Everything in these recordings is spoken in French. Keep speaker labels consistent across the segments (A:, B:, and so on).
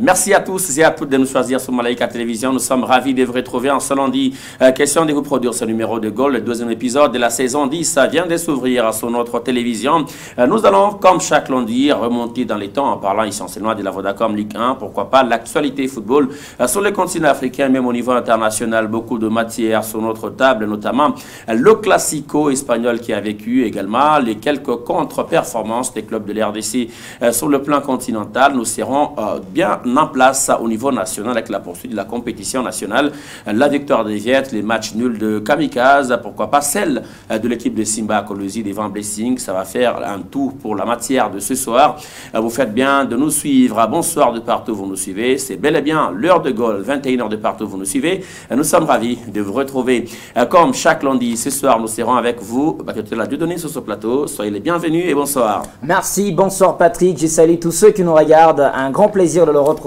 A: Merci à tous et à toutes de nous choisir sur Malaika Télévision. Nous sommes ravis de vous retrouver en ce lundi. Question de vous produire ce numéro de Goal. Le deuxième épisode de la saison 10 vient de s'ouvrir sur notre télévision. Nous allons, comme chaque lundi, remonter dans les temps en parlant essentiellement de la Vodacom Ligue 1. Pourquoi pas l'actualité football sur le continent africain, même au niveau international. Beaucoup de matières sur notre table, notamment le Classico espagnol qui a vécu également les quelques contre-performances des clubs de l'RDC sur le plan continental. Nous serons bien en place au niveau national avec la poursuite de la compétition nationale, la victoire des Viettes, les matchs nuls de Kamikaze, pourquoi pas celle de l'équipe de Simba Kolosi devant Blessing. Ça va faire un tout pour la matière de ce soir. Vous faites bien de nous suivre. Bonsoir de partout où vous nous suivez. C'est bel et bien l'heure de Goal, 21h de partout où vous nous suivez. Nous sommes ravis de vous retrouver comme chaque lundi. Ce soir, nous serons avec vous. La Dieudonné sur ce plateau. Soyez les bienvenus et bonsoir.
B: Merci, bonsoir Patrick. Je salue tous ceux qui nous regardent. Un grand plaisir de le retrouver.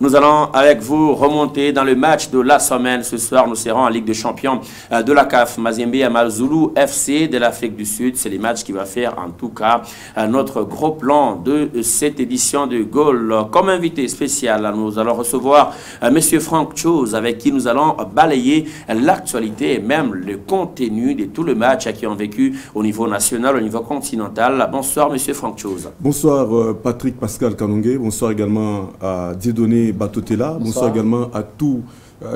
A: Nous allons avec vous remonter dans le match de la semaine. Ce soir, nous serons en Ligue des Champions de la CAF. Mazembe Amazulu FC de l'Afrique du Sud. C'est les matchs qui va faire en tout cas notre gros plan de cette édition de Goal. Comme invité spécial, nous allons recevoir M. Franck Chose avec qui nous allons balayer l'actualité et même le contenu de tout le match qui ont vécu au niveau national, au niveau continental. Bonsoir M. Franck Chose.
C: Bonsoir Patrick Pascal Kanongue. Bonsoir également à Dieudonné Batotela. Bonsoir également à tous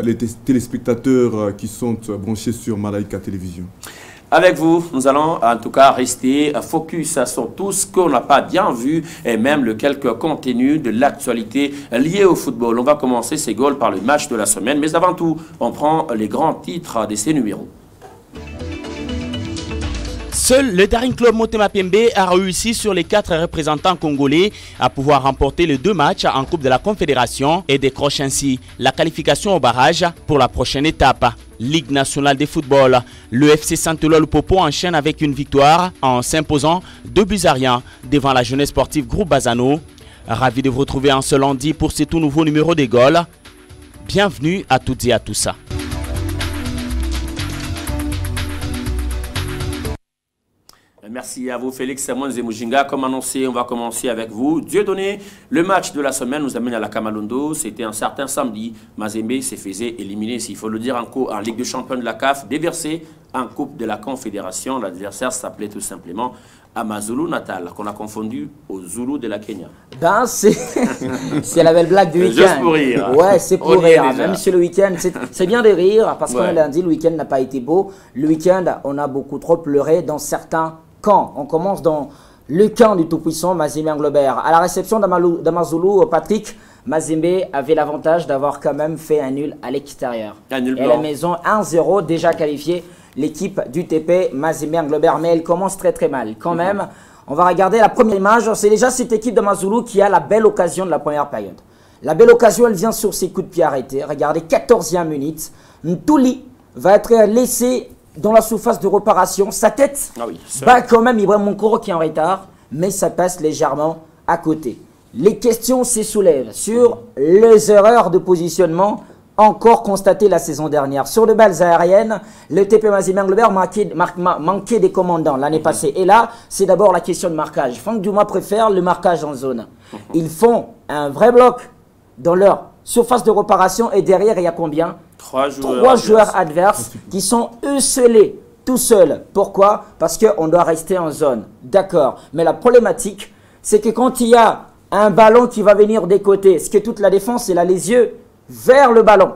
C: les téléspectateurs qui sont branchés sur Malaika Télévision.
A: Avec vous, nous allons en tout cas rester focus sur tout ce qu'on n'a pas bien vu et même le quelques contenus de l'actualité liée au football. On va commencer ces goals par le match de la semaine, mais avant tout, on prend les grands titres de ces numéros.
D: Seul le Daring Club Motema Pembe a réussi sur les 4 représentants congolais à pouvoir remporter les 2 matchs en Coupe de la Confédération et décroche ainsi la qualification au barrage pour la prochaine étape. Ligue nationale de football, le FC Saint-Eloi Popo enchaîne avec une victoire en s'imposant 2-1 devant la jeunesse sportive Groupe Bazano. Ravi de vous retrouver en ce lundi pour ce tout nouveau numéro des goals. Bienvenue à toutes et à tous.
A: Merci à vous, Félix Mouanzé Mujinga. Comme annoncé, on va commencer avec vous. Dieudonné, le match de la semaine nous amène à la Kamalondo. C'était un certain samedi. Mazembe s'est fait éliminer, s'il faut le dire, en Ligue des Champions de la CAF, déversé en Coupe de la Confédération. L'adversaire s'appelait tout simplement Amazulu Natal, qu'on a confondu au Zulu de la Kenya.
B: Ben, c'est la belle blague du week-end.
A: Juste pour rire.
B: Ouais, c'est pour rire. Même si le week-end, c'est bien de rire, parce qu'on l'a dit, le week-end n'a pas été beau. Le week-end, on a beaucoup trop pleuré dans certains camps. On commence dans le camp du tout-puissant Mazembe Anglebert. À la réception d'Amazulu, Patrick, Mazembe avait l'avantage d'avoir quand même fait un nul à l'extérieur. Et à la maison, 1-0, déjà qualifié l'équipe du TP Mazembe Anglebert. Mais elle commence très très mal. Quand même, on va regarder la première image. C'est déjà cette équipe de Mazulu qui a la belle occasion de la première période. La belle occasion, elle vient sur ses coups de pied arrêtés. Regardez, 14e minute. Ntouli va être laissé dans la surface de réparation. Sa tête bat quand même Ibrahim Monkoro qui est en retard, mais ça passe légèrement à côté. Les questions se soulèvent sur les erreurs de positionnement encore constatées la saison dernière. Sur les balles aériennes, le TP Mazembe Anglebert manquait des commandants l'année passée. Et là, c'est d'abord la question de marquage. Franck Dumas préfère le marquage en zone. Ils font un vrai bloc dans leur surface de réparation et derrière, il y a combien? 3 joueurs adverses qui sont scellés tout seuls. Pourquoi? Parce qu'on doit rester en zone. D'accord. Mais la problématique, c'est que quand il y a un ballon qui va venir des côtés, ce que toute la défense, elle a les yeux vers le ballon.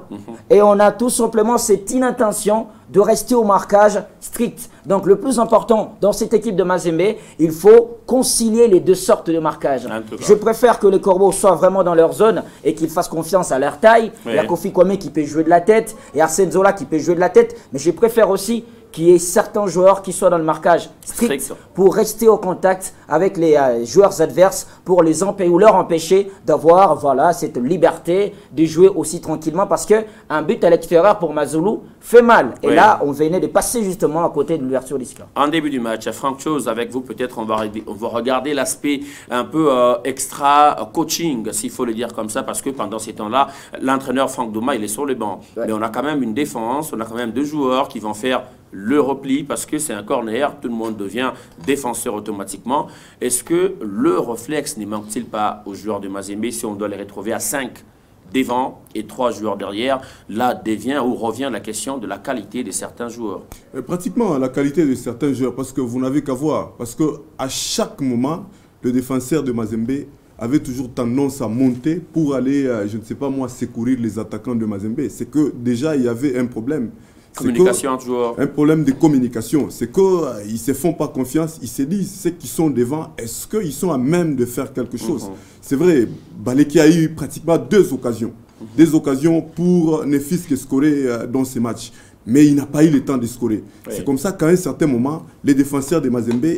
B: Et on a tout simplement cette inattention de rester au marquage strict. Donc le plus important dans cette équipe de Mazembe, il faut concilier les deux sortes de marquage. Je préfère que les Corbeaux soient vraiment dans leur zone et qu'ils fassent confiance à leur taille. Il y a Kofi Kwame qui peut jouer de la tête et Arsène Zola qui peut jouer de la tête. Mais je préfère aussi qu'il y ait certains joueurs qui soient dans le marquage strict pour rester au contact avec les joueurs adverses pour les empêcher ou leur empêcher d'avoir cette liberté de jouer aussi tranquillement parce qu'un but à l'extérieur pour Mazulu fait mal. Et là, on venait de passer justement à côté de l'ouverture du score.
A: En début du match, Franck Chose, avec vous, peut-être on va regarder l'aspect un peu extra coaching, s'il faut le dire comme ça, parce que pendant ces temps-là, l'entraîneur Franck Douma, il est sur le banc. Mais on a quand même une défense, on a quand même 2 joueurs qui vont faire le repli, parce que c'est un corner, tout le monde devient défenseur automatiquement. Est-ce que le réflexe ne manque-t-il pas aux joueurs de Mazembe si on doit les retrouver à 5 devant et 3 joueurs derrière? Là devient ou revient la question de la qualité de certains joueurs.
C: Pratiquement la qualité de certains joueurs, parce que vous n'avez qu'à voir. Parce qu'à chaque moment, le défenseur de Mazembe avait toujours tendance à monter pour aller, je ne sais pas moi, secourir les attaquants de Mazembe. C'est que déjà, il y avait un problème.
A: Communication entre joueurs.
C: Un problème de communication. C'est qu'ils ne se font pas confiance. Ils se disent, ceux qui sont devant, est-ce qu'ils sont à même de faire quelque chose? C'est vrai, Baleki a eu pratiquement 2 occasions. Des occasions pour ne fût-ce que scorer dans ces matchs. Mais il n'a pas eu le temps de scorer. Oui. C'est comme ça qu'à un certain moment, les défenseurs de Mazembe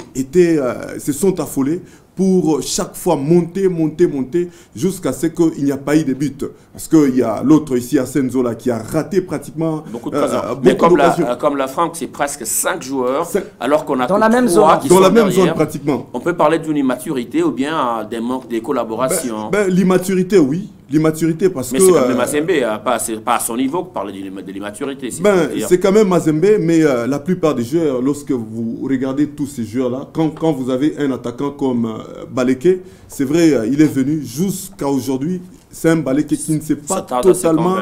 C: se sont affolés pour chaque fois monter, jusqu'à ce qu'il n'y a pas eu de but. Parce qu'il y a l'autre ici, Asen Zola, qui a raté pratiquement
A: beaucoup d'occasions. Comme la Franck, c'est presque 5 joueurs, alors qu'on a
B: dans la même zone.
C: Dans la même zone, pratiquement.
A: On peut parler d'une immaturité ou bien des manques de collaboration.
C: L'immaturité, oui. L'immaturité, parce
A: mais
C: que...
A: Mais c'est quand même Mazembe, pas à son niveau que parler de l'immaturité.
C: C'est quand même Mazembe, mais la plupart des joueurs, lorsque vous regardez tous ces joueurs-là, quand vous avez un attaquant comme Baleke, c'est vrai, il est venu jusqu'à aujourd'hui. C'est un Baleke qui ne s'est pas totalement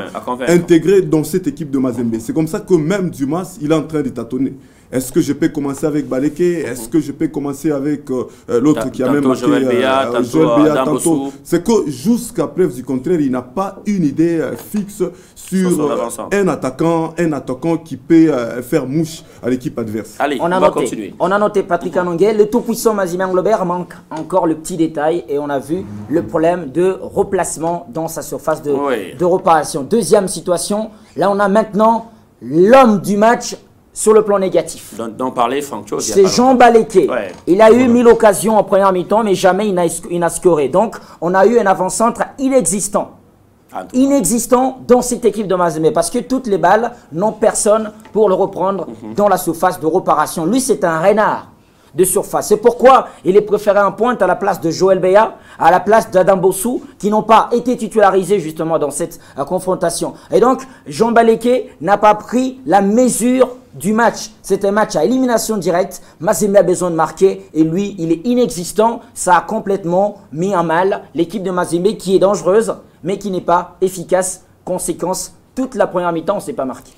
C: intégré dans cette équipe de Mazembe. C'est comme ça que même Dumas, il est en train de tâtonner. Est-ce que je peux commencer avec Baleke? Est-ce que je peux commencer avec l'autre qui a même marqué
A: Joël Béat,
C: tantôt? C'est que jusqu'à preuve du contraire, il n'a pas une idée fixe sur un attaquant qui peut faire mouche à l'équipe adverse.
A: Allez, on va continuer.
B: On a noté Patrick Anongué, le tout-puissant Mazimé Anglobert manque encore le petit détail et on a vu le problème de replacement dans sa surface de réparation. Deuxième situation, là on a maintenant l'homme du match sur le plan négatif.
A: D'en parler, Franck Chose.
B: C'est Jean Baleke. Il a eu 1000 occasions en première mi-temps, mais jamais il n'a scoré. Donc, on a eu un avant-centre inexistant. Inexistant dans cette équipe de Mazembe. Parce que toutes les balles n'ont personne pour le reprendre dans la surface de réparation. Lui, c'est un renard de surface. C'est pourquoi il est préféré en pointe à la place de Joël Béat, à la place d'Adam Bossou, qui n'ont pas été titularisés justement dans cette confrontation. Et donc, Jean Baleke n'a pas pris la mesure du match. C'est un match à élimination directe. Mazembe a besoin de marquer et lui, il est inexistant. Ça a complètement mis en mal l'équipe de Mazembe qui est dangereuse, mais qui n'est pas efficace. Conséquence, toute la première mi-temps, on ne s'est pas marqué.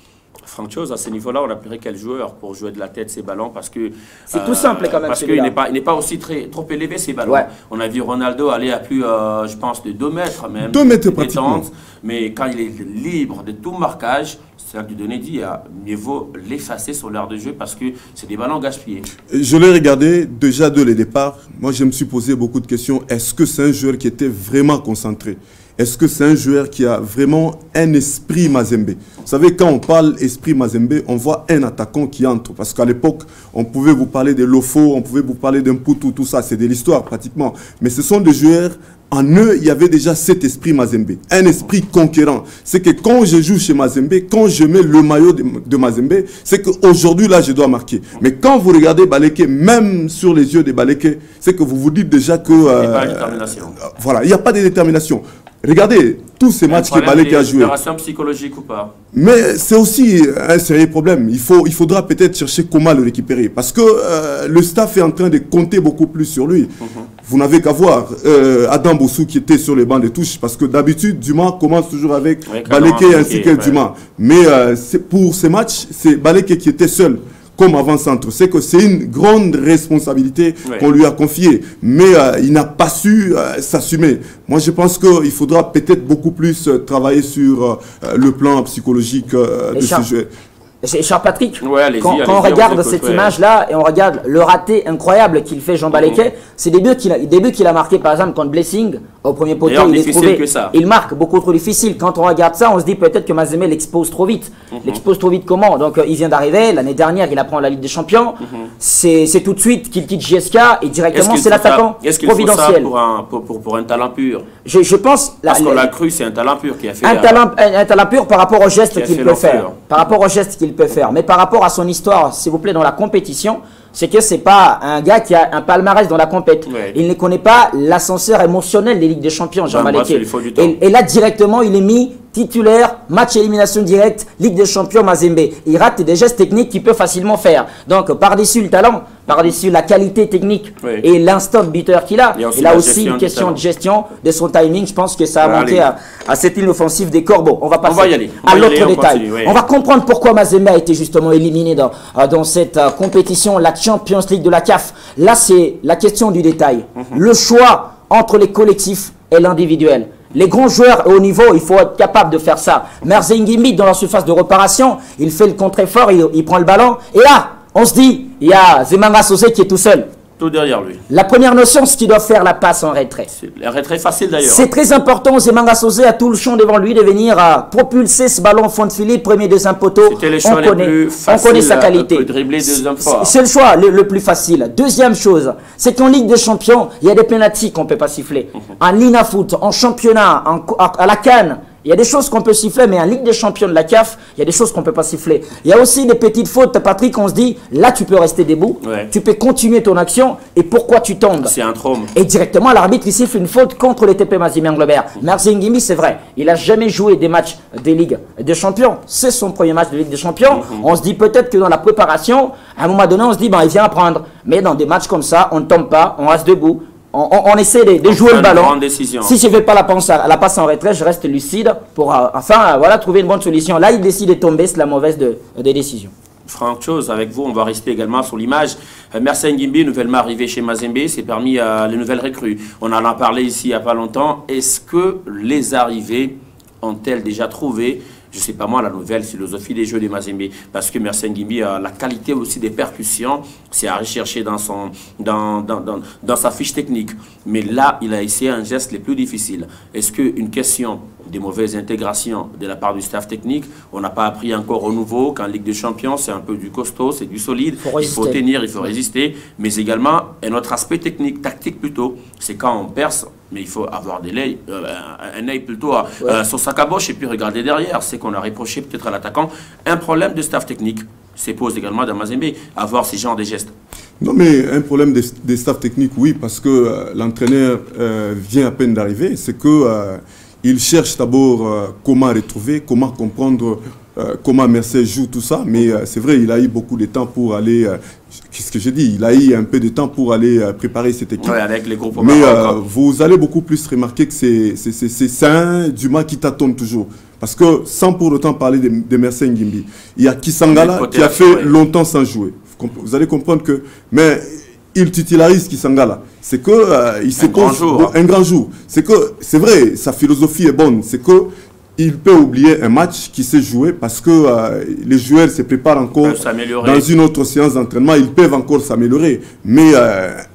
A: Franck Chose, à ce niveau-là, on a pris quel joueur pour jouer de la tête ces ballons? Parce que
B: c'est tout simple quand même.
A: Parce qu'il n'est pas aussi trop élevé ces ballons. On a vu Ronaldo aller à plus, je pense, de 2 mètres même.
C: 2 mètres pratiquement.
A: Mais quand il est libre de tout marquage, c'est là que Dieudonné dit, mieux vaut l'effacer sur l'heure de jeu parce que c'est des ballons gaspillés. Je
C: l'ai regardé déjà dès le départ. Moi, je me suis posé beaucoup de questions. Est-ce que c'est un joueur qui était vraiment concentré? Est-ce que c'est un joueur qui a vraiment un esprit Mazembe? Vous savez, quand on parle esprit Mazembe, on voit un attaquant qui entre. Parce qu'à l'époque, on pouvait vous parler de Lofo, on pouvait vous parler d'un Poutou, tout ça. C'est de l'histoire pratiquement. Mais ce sont des joueurs, en eux, il y avait déjà cet esprit Mazembe. Un esprit conquérant. C'est que quand je joue chez Mazembe, quand je mets le maillot de Mazembe, c'est qu'aujourd'hui, là, je dois marquer. Mais quand vous regardez Baleke, même sur les yeux de Baleke, c'est que vous vous dites déjà que...
A: il n'y a pas de détermination.
C: Voilà, il n'y a pas de détermination. Regardez tous ces matchs que Baleke a joué.
A: Opération psychologique ou pas?
C: Mais c'est aussi un sérieux problème. Il faudra peut-être chercher comment le récupérer. Parce que le staff est en train de compter beaucoup plus sur lui. Vous n'avez qu'à voir Adam Bossou qui était sur les bancs de touche. Parce que d'habitude, Dumas commence toujours avec Baleke ainsi que Dumas. Mais pour ces matchs, c'est Baleke qui était seul comme avant-centre. C'est que c'est une grande responsabilité qu'on lui a confiée. Mais il n'a pas su s'assumer. Moi, je pense qu'il faudra peut-être beaucoup plus travailler sur le plan psychologique de ce jeu.
B: Cher Patrick, quand on regarde cette image-là et on regarde le raté incroyable qu'il fait Jean Baleke, c'est des buts qu'il a marqué par exemple contre Blessing au premier poteau, il est trouvé. Il marque beaucoup trop difficile. Quand on regarde ça, on se dit peut-être que Mazembe l'expose trop vite. L'expose trop vite comment? Donc il vient d'arriver, l'année dernière il apprend la Ligue des Champions. C'est tout de suite qu'il quitte JSK et directement c'est l'attaquant providentiel.
A: Pour un talent pur?
B: Je pense...
A: Parce qu'on l'a cru, c'est un talent pur qui a fait...
B: Un talent pur par rapport au geste qu'il peut faire. Par rapport au geste qu'il peut faire. Mais par rapport à son histoire, s'il vous plaît, dans la compétition, c'est que c'est pas un gars qui a un palmarès dans la compète.
A: Ouais.
B: Il ne connaît pas l'ascenseur émotionnel des Ligues des Champions, Jean Maleké. Et là, directement, il est mis titulaire, match élimination directe, Ligue des Champions, Mazembe. Il rate des gestes techniques qu'il peut facilement faire. Donc, par-dessus le talent, par-dessus la qualité technique et l'instant buteur qu'il a, il a aussi une question de gestion de son timing. Je pense que ça a manqué à cette ligne offensive des Corbeaux. On va passer à l'autre détail. On va comprendre pourquoi Mazembe a été justement éliminé dans cette compétition, la Champions League de la CAF. Là, c'est la question du détail. Le choix entre les collectifs et l'individuel. Les grands joueurs au niveau, il faut être capable de faire ça. Merzengimi, dans la surface de réparation, il fait le contre-effort, il prend le ballon. Et là, on se dit, il y a Zemanga Sosé qui est tout seul.
A: Tout derrière lui.
B: La première notion, c'est qu'il doit faire la passe en retrait.
A: C'est un retrait facile d'ailleurs.
B: C'est très important, Zemanga Sosé a tout le champ devant lui de venir propulser ce ballon au fond de filet, premier, deuxième poteau.
A: C'était le choix le plus facile,
B: on connaît sa qualité.
A: C'est
B: le choix le plus facile. Deuxième chose, c'est qu'en Ligue des Champions, il y a des pénaltys qu'on ne peut pas siffler. En Lina Foot, en championnat, à la CAN, il y a des choses qu'on peut siffler, mais en Ligue des Champions de la CAF, il y a des choses qu'on ne peut pas siffler. Il y a aussi des petites fautes, Patrick, on se dit, là tu peux rester debout, tu peux continuer ton action, et pourquoi tu tombes?
A: C'est un trône.
B: Et directement, l'arbitre, il siffle une faute contre les TP Mazembe Anglebert. Merzengimi, c'est vrai, il n'a jamais joué des matchs des Ligues des Champions. C'est son premier match de Ligue des Champions. On se dit peut-être que dans la préparation, à un moment donné, on se dit, ben, il vient apprendre. Mais dans des matchs comme ça, on ne tombe pas, on reste debout. On essaie de jouer le ballon. Si je ne fais pas la passe en retrait, je reste lucide pour voilà, trouver une bonne solution. Là, il décide de tomber, c'est la mauvaise des décisions.
A: Franck Chose, avec vous, on va rester également sur l'image. Merzengimi, nouvellement arrivé chez Mazembe, c'est parmi les nouvelles recrues. On en a parlé ici il n'y a pas longtemps. Est-ce que les arrivées ont-elles déjà trouvé, je ne sais pas moi, la nouvelle philosophie des jeux de Mazembe? Parce que Merzengimi a la qualité aussi des percussions, c'est à rechercher dans sa fiche technique. Mais là, il a essayé un geste le plus difficile. Est-ce qu'une question de mauvaise intégration de la part du staff technique, on n'a pas appris encore au nouveau qu'en Ligue des Champions, c'est un peu du costaud, c'est du solide, il faut tenir, il faut résister. Mais également, un autre aspect technique, tactique plutôt, c'est quand on perce, mais il faut avoir un œil plutôt sur sa caboche et puis regarder derrière. C'est qu'on a reproché peut-être à l'attaquant un problème de staff technique. C'est pose également dans Mazembe, avoir ces genres de gestes.
C: Non, mais un problème des staff techniques, oui, parce que l'entraîneur vient à peine d'arriver. C'est que il cherche d'abord comment retrouver, comment comprendre comment Mercier joue tout ça. Mais c'est vrai, il a eu beaucoup de temps pour aller... Qu'est-ce que j'ai dit? Il a eu un peu de temps pour aller préparer cette équipe.
A: Ouais, avec les groupes.
C: Mais vous allez beaucoup plus remarquer que c'est un Dumas qui tâtonne toujours. Parce que sans pour autant parler de Merzengimi, il y a Kisangala qui a fait longtemps sans jouer. Vous allez comprendre que... Mais il titularise Kisangala. C'est que il se pose un grand jour. C'est que c'est vrai, sa philosophie est bonne. C'est que il peut oublier un match qui s'est joué parce que les joueurs se préparent encore dans une autre séance d'entraînement. Ils peuvent encore s'améliorer. Mais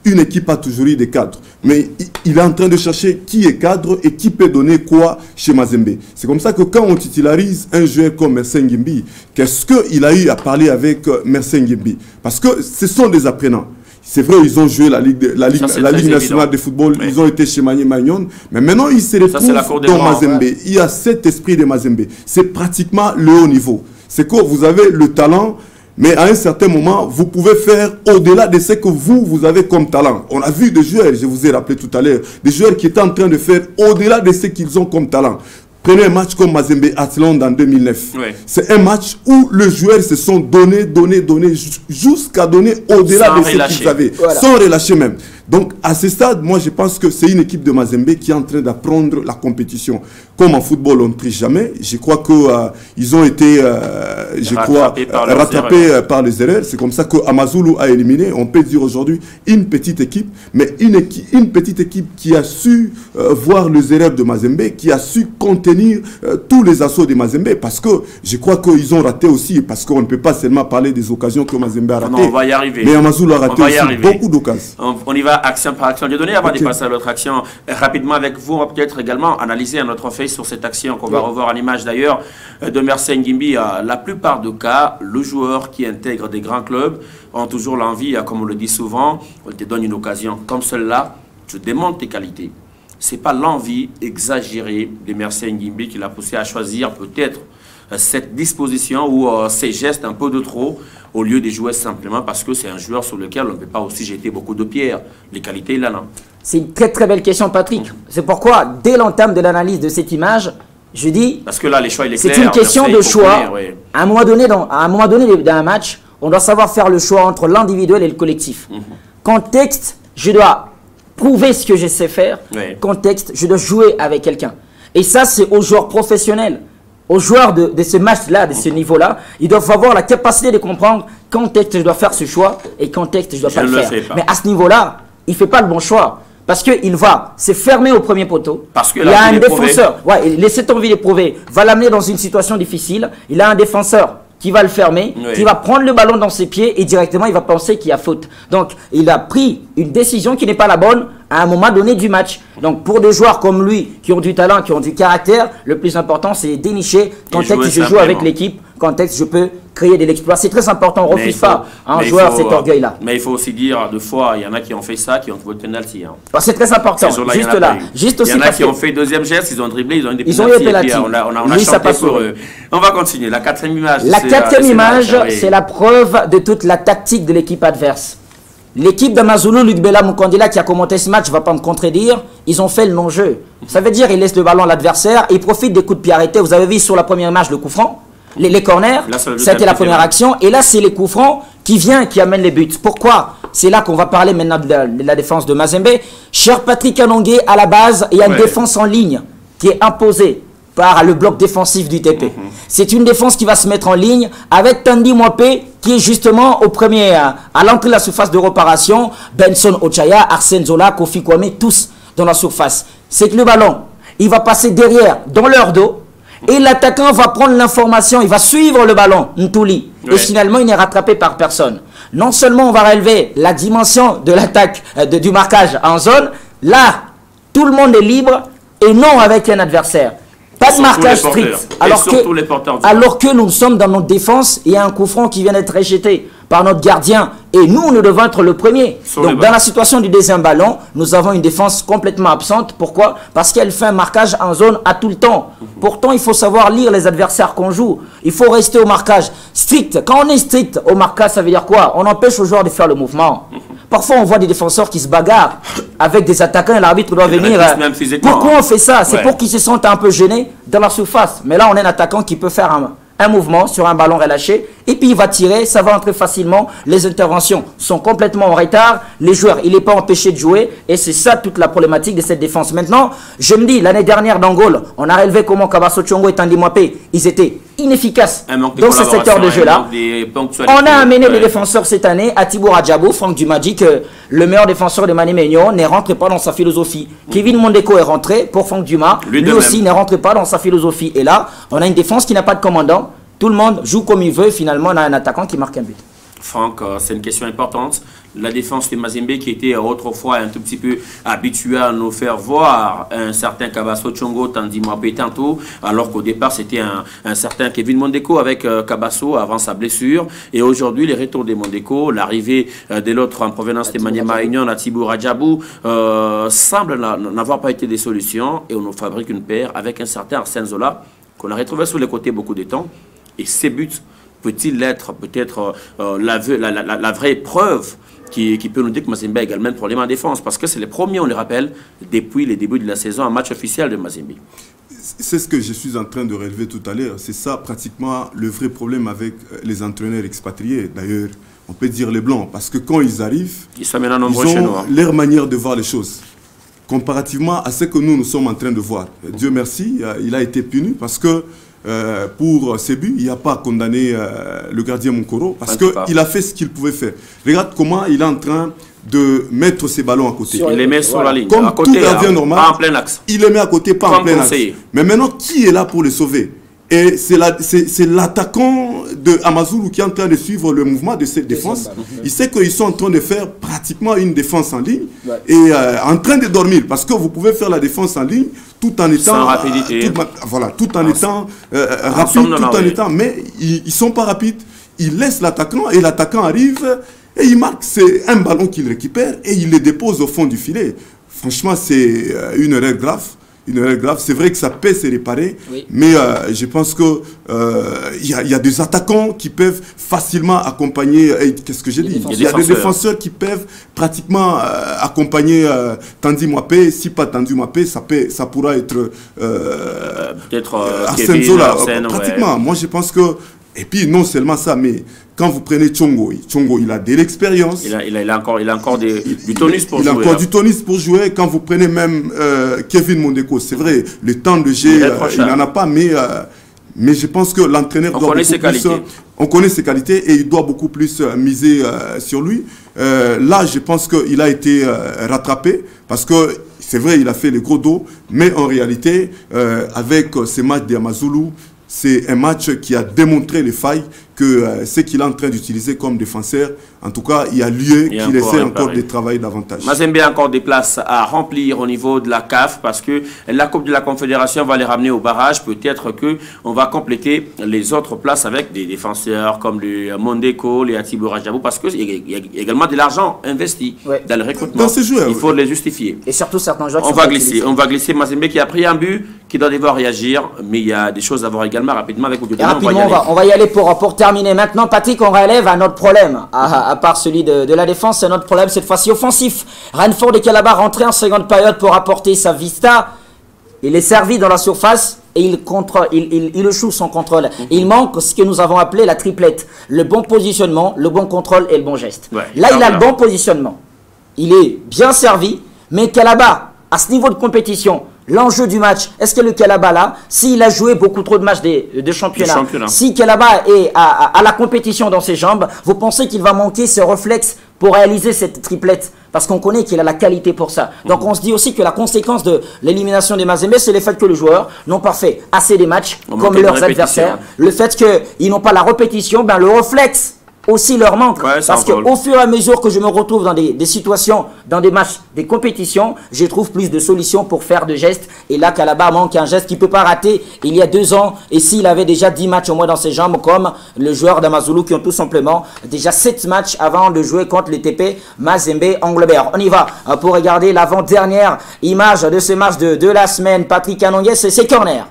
C: une équipe a toujours eu des cadres. Mais il est en train de chercher qui est cadre et qui peut donner quoi chez Mazembe. C'est comme ça que quand on titularise un joueur comme Merzengimi, qu'est-ce qu'il a eu à parler avec Merzengimi? Parce que ce sont des apprenants. C'est vrai, ils ont joué la Ligue nationale de football, ils ont été chez Magnon, mais maintenant ils se retrouvent dans Mazembe. Il y a cet esprit de Mazembe. C'est pratiquement le haut niveau. C'est que vous avez le talent, mais à un certain moment, vous pouvez faire au-delà de ce que vous avez comme talent. On a vu des joueurs, je vous ai rappelé tout à l'heure, des joueurs qui étaient en train de faire au-delà de ce qu'ils ont comme talent. Prenez un match comme Mazembe Athlone en 2009. C'est un match où les joueurs se sont donnés jusqu'à donner au-delà de ce qu'ils avaient. Sans relâcher même. Donc à ce stade, moi je pense que c'est une équipe de Mazembe qui est en train d'apprendre la compétition. Comme en football, on ne triche jamais. Je crois qu'ils ont été rattrapés par les erreurs. C'est comme ça que Amazulu a éliminé, on peut dire aujourd'hui, une petite équipe, mais une petite équipe qui a su voir les erreurs de Mazembe, qui a su contenir tous les assauts de Mazembe, parce que je crois qu'ils ont raté aussi, parce qu'on ne peut pas seulement parler des occasions que Mazembe a ratées.
A: Non, on va y arriver.
C: Mais Amazulu a raté aussi beaucoup d'occasions.
A: On y va action par action. Dieudonné, avant de passer à l'autre action, rapidement avec vous, on va peut-être également analyser un autre fait sur cette action qu'on va revoir en image d'ailleurs de Merzengimi. La plupart des cas, le joueur qui intègre des grands clubs ont toujours l'envie, comme on le dit souvent, on te donne une occasion comme celle-là, tu démontres tes qualités. Ce n'est pas l'envie exagérée de Merzengimi qui l'a poussé à choisir peut-être cette disposition ou ces gestes un peu de trop au lieu de jouer simplement parce que c'est un joueur sur lequel on ne peut pas aussi jeter beaucoup de pierres. Les qualités, il en a.
B: C'est une très très belle question, Patrick. C'est pourquoi, dès l'entame de l'analyse de cette image, je dis...
A: Parce que là, les choix, il est clair.
B: C'est une question de choix.
A: Oui.
B: À un moment donné, dans un match, on doit savoir faire le choix entre l'individuel et le collectif. Contexte, je dois prouver ce que je sais faire. Contexte, je dois jouer avec quelqu'un. Et ça, c'est aux joueurs professionnels. Aux joueurs de ce match-là, de ce niveau-là, ils doivent avoir la capacité de comprendre quand est-ce que je dois faire ce choix et quand est-ce que je dois pas le faire. Mais à ce niveau-là, il ne fait pas le bon choix. Parce qu'il va se fermer au premier poteau.
A: Parce que
B: il y a un défenseur, laissez envie d'éprouver, va l'amener dans une situation difficile. Il a un défenseur qui va le fermer, qui va prendre le ballon dans ses pieds et directement il va penser qu'il y a faute. Donc il a pris une décision qui n'est pas la bonne à un moment donné du match. Donc pour des joueurs comme lui, qui ont du talent, qui ont du caractère, le plus important c'est dénicher quand est-ce que je joue avec l'équipe, quand est-ce que je peux créer de l'exploit. C'est très important, on ne refuse pas un joueur cet orgueil-là.
A: Mais il faut aussi dire, deux fois, il y en a qui ont fait ça, qui ont trouvé le penalty. Hein.
B: C'est très important, juste là. Juste aussi
A: il y en a qui ont fait deuxième geste, ils ont dribblé, ils ont eu des penalty. On a chanté pour eux. On va continuer, la quatrième image.
B: La quatrième image, c'est la preuve de toute la tactique de l'équipe adverse. L'équipe d'Amazulu, Luc Bella Mukandila qui a commenté ce match, ne va pas me contredire, ils ont fait le non-jeu. Ça veut dire qu'ils laissent le ballon à l'adversaire et ils profitent des coups de pied arrêtés. Vous avez vu sur la première image le coup franc, les corners, ça a été la première action. Et là, c'est les coups francs qui amènent les buts. Pourquoi? C'est là qu'on va parler maintenant de la défense de Mazembe. Cher Patrick Anongué, à la base, il y a une défense en ligne qui est imposée par le bloc défensif du TP. C'est une défense qui va se mettre en ligne avec Tandy Mwapé qui est justement au premier, à l'entrée de la surface de réparation, Benson Ochaya, Arsène Zola, Kofi Kwame, tous dans la surface. C'est que le ballon, il va passer derrière, dans leur dos, et l'attaquant va prendre l'information, il va suivre le ballon, Ntouli, et finalement il n'est rattrapé par personne. Non seulement on va relever la dimension de l'attaque, du marquage en zone, là, tout le monde est libre, et non avec un adversaire. Pas de marquage strict. Alors que nous sommes dans notre défense, il y a un coup franc qui vient d'être rejeté par notre gardien. Et nous, nous devons être le premier. Donc, dans la situation du deuxième ballon, nous avons une défense complètement absente. Pourquoi? Parce qu'elle fait un marquage en zone à tout le temps. Pourtant, il faut savoir lire les adversaires qu'on joue. Il faut rester au marquage strict. Quand on est strict au marquage, ça veut dire quoi? On empêche aux joueurs de faire le mouvement. Parfois, on voit des défenseurs qui se bagarrent avec des attaquants et l'arbitre doit venir. Pourquoi on fait ça? C'est pour qu'ils se sentent un peu gênés dans la surface. Mais là, on a un attaquant qui peut faire un mouvement sur un ballon relâché et puis il va tirer, ça va entrer facilement. Les interventions sont complètement en retard. Les joueurs, il n'est pas empêché de jouer et c'est ça toute la problématique de cette défense. Maintenant, je me dis, l'année dernière d'Angola, on a relevé comment Kabaso Tchongo et Tandy Mwapé, ils étaient inefficaces dans ce secteur de jeu-là. On a amené les défenseurs cette année à Thibaut Radjabou, Franck Dumas dit que le meilleur défenseur de Mani Maignan ne rentre pas dans sa philosophie. Kevin Mondeko est rentré pour Franck Dumas, lui aussi ne rentre pas dans sa philosophie. Et là, on a une défense qui n'a pas de commandant. Tout le monde joue comme il veut. Finalement, on a un attaquant qui marque un but.
A: Franck, c'est une question importante. La défense de Mazembe qui était autrefois un tout petit peu habituée à nous faire voir un certain Kabaso Tchongo, Tandy Mwapé tantôt, alors qu'au départ c'était un certain Kevin Mondeko avec Kabaso avant sa blessure. Et aujourd'hui, les retours de Mondeko, l'arrivée de l'autre en provenance de Maniema Union, Thibaut Radjabou, semble n'avoir pas été des solutions. Et on nous fabrique une paire avec un certain Arsène Zola qu'on a retrouvé sur les côtés beaucoup de temps. Et ces buts peut-il être peut-être la vraie preuve qui peut nous dire que Mazembe a également un problème en défense? Parce que c'est les premiers, on le rappelle, depuis les débuts de la saison, en match officiel de Mazembe.
C: C'est ce que je suis en train de relever tout à l'heure. C'est ça pratiquement le vrai problème avec les entraîneurs expatriés. D'ailleurs, on peut dire les Blancs, parce que quand ils arrivent, ils ont leur manière de voir les choses. Comparativement à ce que nous sommes en train de voir. Dieu merci, il a été puni parce que pour ces buts, il n'a pas condamné le gardien Moukoro parce qu'il a fait ce qu'il pouvait faire. Regarde comment il est en train de mettre ses ballons à côté.
A: Il les met sur la ligne.
C: Comme à côté, tout gardien normal,
A: pas en plein axe.
C: Il les met à côté, pas en plein axe. Mais maintenant, qui est là pour les sauver? Et c'est l'attaquant de Amazulu qui est en train de suivre le mouvement de cette défense. Il sait qu'ils sont en train de faire pratiquement une défense en ligne et en train de dormir. Parce que vous pouvez faire la défense en ligne tout en étant...
A: Sans rapidité.
C: Tout en étant rapide, tout en étant... Mais ils ne sont pas rapides. Ils laissent l'attaquant et l'attaquant arrive et il marque. C'est un ballon qu'il récupère et il le dépose au fond du filet. Franchement, c'est une erreur grave. une erreur grave. C'est vrai que ça peut se réparer, mais je pense que il y a des attaquants qui peuvent facilement accompagner. Qu'est-ce que j'ai dit? Il y a des défenseurs qui peuvent pratiquement accompagner Tandy Mwape. Si pas Tandy Mwape, ça pourra être
A: peut-être
C: Arsène Zola. Pratiquement. Moi, je pense que. Et puis, non seulement ça, mais quand vous prenez Tchongo, il a de l'expérience.
A: Il a encore du tonus pour jouer.
C: Il a encore du tonus pour jouer. Quand vous prenez même Kevin Mondeko, c'est vrai, le temps de jeu, il n'en a pas, mais je pense que l'entraîneur doit beaucoup plus... On connaît ses qualités et il doit beaucoup plus miser sur lui. Là, je pense qu'il a été rattrapé parce que c'est vrai, il a fait le gros dos, mais en réalité, avec ces matchs d'Amazulu, c'est un match qui a démontré les failles que ce qu'il est en train d'utiliser comme défenseur, en tout cas, il y a lieu qu'il essaie encore de travailler davantage.
A: Mazembe a encore des places à remplir au niveau de la CAF parce que la Coupe de la Confédération va les ramener au barrage. Peut-être qu'on va compléter les autres places avec des défenseurs comme le Mondeko, les Atibo Rajabou, parce qu'il y a également de l'argent investi dans le recrutement.
C: Dans ces joueurs,
A: il faut les justifier.
B: Et surtout certains joueurs qui
A: on va glisser Mazembe qui a pris un but, qui doit devoir réagir, mais il y a des choses à voir également rapidement avec Oudou.
B: On va y aller pour terminer. Maintenant, Patrick, on relève à notre problème. À part celui de la défense, c'est notre problème cette fois-ci offensif. Renfort de Calaba rentré en seconde période pour apporter sa vista. Il est servi dans la surface et il échoue son contrôle. Il manque ce que nous avons appelé la triplette. Le bon positionnement, le bon contrôle et le bon geste. Là, il a le bon positionnement. Il est bien servi, mais Calaba, à ce niveau de compétition, l'enjeu du match, est-ce que le Calaba là, s'il a joué beaucoup trop de matchs de championnat, si Calaba est à la compétition dans ses jambes, vous pensez qu'il va manquer ce réflexe pour réaliser cette triplette? Parce qu'on connaît qu'il a la qualité pour ça. Donc on se dit aussi que la conséquence de l'élimination des Mazembe, c'est le fait que les joueurs n'ont pas fait assez des matchs comme leurs adversaires. Le fait qu'ils n'ont pas la répétition, ben le réflexe aussi leur manque. Parce qu'au fur et à mesure que je me retrouve dans des situations, dans des matchs, des compétitions, je trouve plus de solutions pour faire de gestes. Et là, Calaba manque un geste qu'il ne peut pas rater il y a 2 ans. Et s'il avait déjà 10 matchs au moins dans ses jambes, comme le joueur d'Amazulu qui ont tout simplement déjà 7 matchs avant de jouer contre les TP Mazembe Anglebert. On y va pour regarder l'avant-dernière image de ce match de la semaine. Patrick Anongues, c'est corner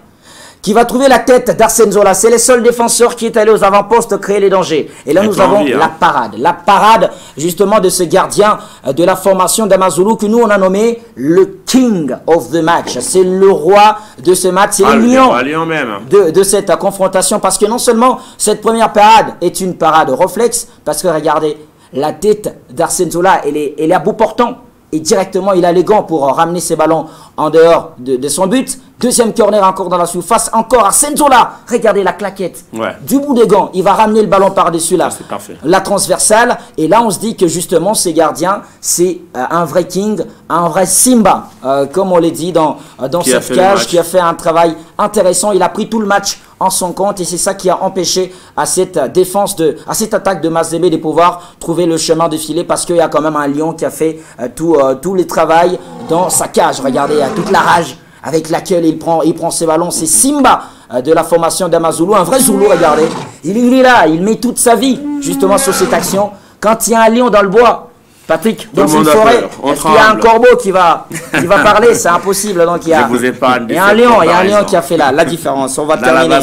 B: qui va trouver la tête d'Arsène Zola. C'est le seul défenseur qui est allé aux avant-postes créer les dangers. Et là, nous avons la parade justement de ce gardien de la formation d'Amazulu que nous, on a nommé le King of the Match. C'est le roi de ce match. C'est le lion de cette confrontation. Parce que non seulement cette première parade est une parade réflexe, parce que regardez, la tête d'Arsène Zola, elle est à bout portant. Et directement, il a les gants pour ramener ses ballons en dehors de son but. Deuxième corner encore dans la surface. Encore Arsène Zola. Regardez la claquette. Du bout des gants, il va ramener le ballon par-dessus la transversale. Et là, on se dit que justement, ces gardiens, c'est un vrai king, un vrai Simba. Comme on l'a dit dans cette cage, qui a fait un travail intéressant. Il a pris tout le match en son compte et c'est ça qui a empêché à cette défense, à cette attaque de Mazembe de pouvoir trouver le chemin de filet parce qu'il y a quand même un lion qui a fait tout le travail dans sa cage. Regardez, toute la rage avec laquelle il prend ses ballons. C'est Simba de la formation d'Amazulu, un vrai Zoulou, regardez. Il est là, il met toute sa vie justement sur cette action. Quand il y a un lion dans le bois, Patrick, dans une forêt, est-ce qu'il y a un corbeau qui va parler? C'est impossible. Donc il y a un lion qui a fait la différence. On va terminer.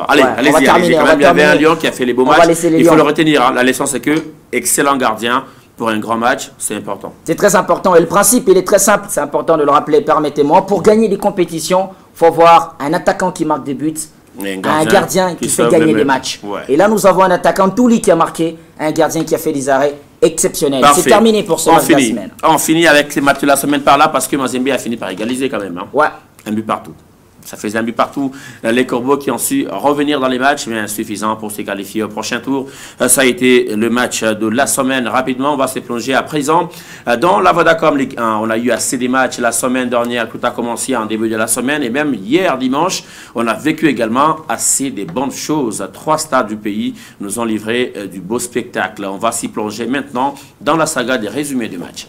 A: Allez, allez-y. Il y avait un lion qui a fait les beaux matchs. Il faut le retenir. La leçon, c'est que excellent gardien. Pour un grand match, c'est important.
B: C'est très important. Et le principe, il est très simple. C'est important de le rappeler, permettez-moi. Pour gagner des compétitions, il faut avoir un attaquant qui marque des buts, un gardien qui fait gagner des matchs. Et là, nous avons un attaquant Touli qui a marqué, un gardien qui a fait des arrêts exceptionnels. C'est terminé pour ce match de la semaine.
A: On finit avec les matchs de la semaine par là parce que Mazembe a fini par égaliser quand même. Un but partout. Ça faisait un but partout. Les Corbeaux qui ont su revenir dans les matchs, mais insuffisant pour se qualifier au prochain tour. Ça a été le match de la semaine. Rapidement, on va se plonger à présent dans la Vodacom Ligue 1. On a eu assez des matchs la semaine dernière. Tout a commencé en début de la semaine. Et même hier, dimanche, on a vécu également assez des bonnes choses. 3 stades du pays nous ont livré du beau spectacle. On va s'y plonger maintenant dans la saga des résumés du match.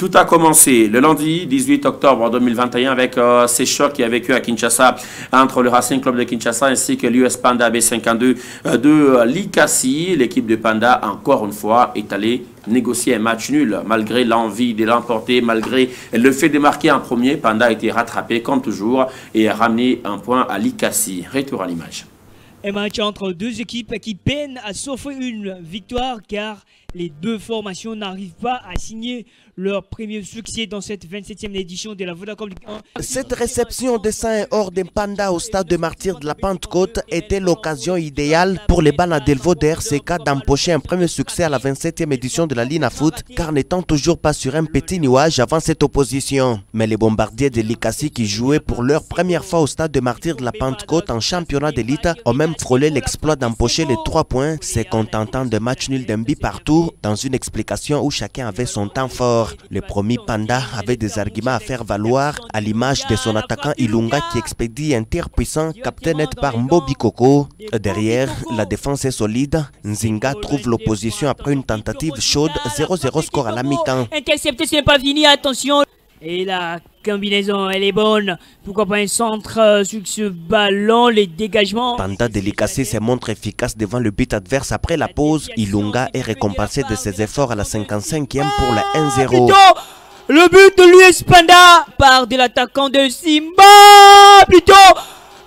A: Tout a commencé le lundi 18 octobre 2021 avec ces chocs qui a vécu à Kinshasa entre le Racing Club de Kinshasa ainsi que l'US Panda B52 de Likasi. L'équipe de Panda, encore une fois, est allée négocier un match nul. Malgré l'envie de l'emporter, malgré le fait de marquer en premier, Panda a été rattrapé comme toujours et a ramené un point à Likasi. Retour à l'image.
E: Un match entre deux équipes qui peinent à s'offrir une victoire car les deux formations n'arrivent pas à signer leur premier succès dans cette 27e édition de la Vodacom Ligue 1.
F: Cette réception de Saint-Or de Panda au stade de Martyrs de la Pentecôte était l'occasion idéale pour les Banadelvo de RCK d'empocher un premier succès à la 27e édition de la Lina Foot, car n'étant toujours pas sur un petit nuage avant cette opposition. Mais les bombardiers de Likasi qui jouaient pour leur première fois au stade de Martyrs de la Pentecôte en championnat d'élite ont même frôlé l'exploit d'empocher les 3 points, se contentant de match nul d'un but partout, dans une explication où chacun avait son temps fort. Le premier Panda avait des arguments à faire valoir, à l'image de son attaquant Ilunga qui expédie un tir puissant capté net par Mbobi Koko. Derrière, la défense est solide. Nzinga trouve l'opposition après une tentative chaude, 0-0 score à la mi-temps.
E: Intercepté, ce n'est pas fini, attention. Et la combinaison, elle est bonne. Pourquoi pas un centre sur ce ballon, les dégagements.
F: Panda de Likasi se montre efficace devant le but adverse après la pause. Ilunga est récompensé de ses efforts à la 55e pour la 1-0.
E: Le but de l'US Panda part de l'attaquant de Simba. Plutôt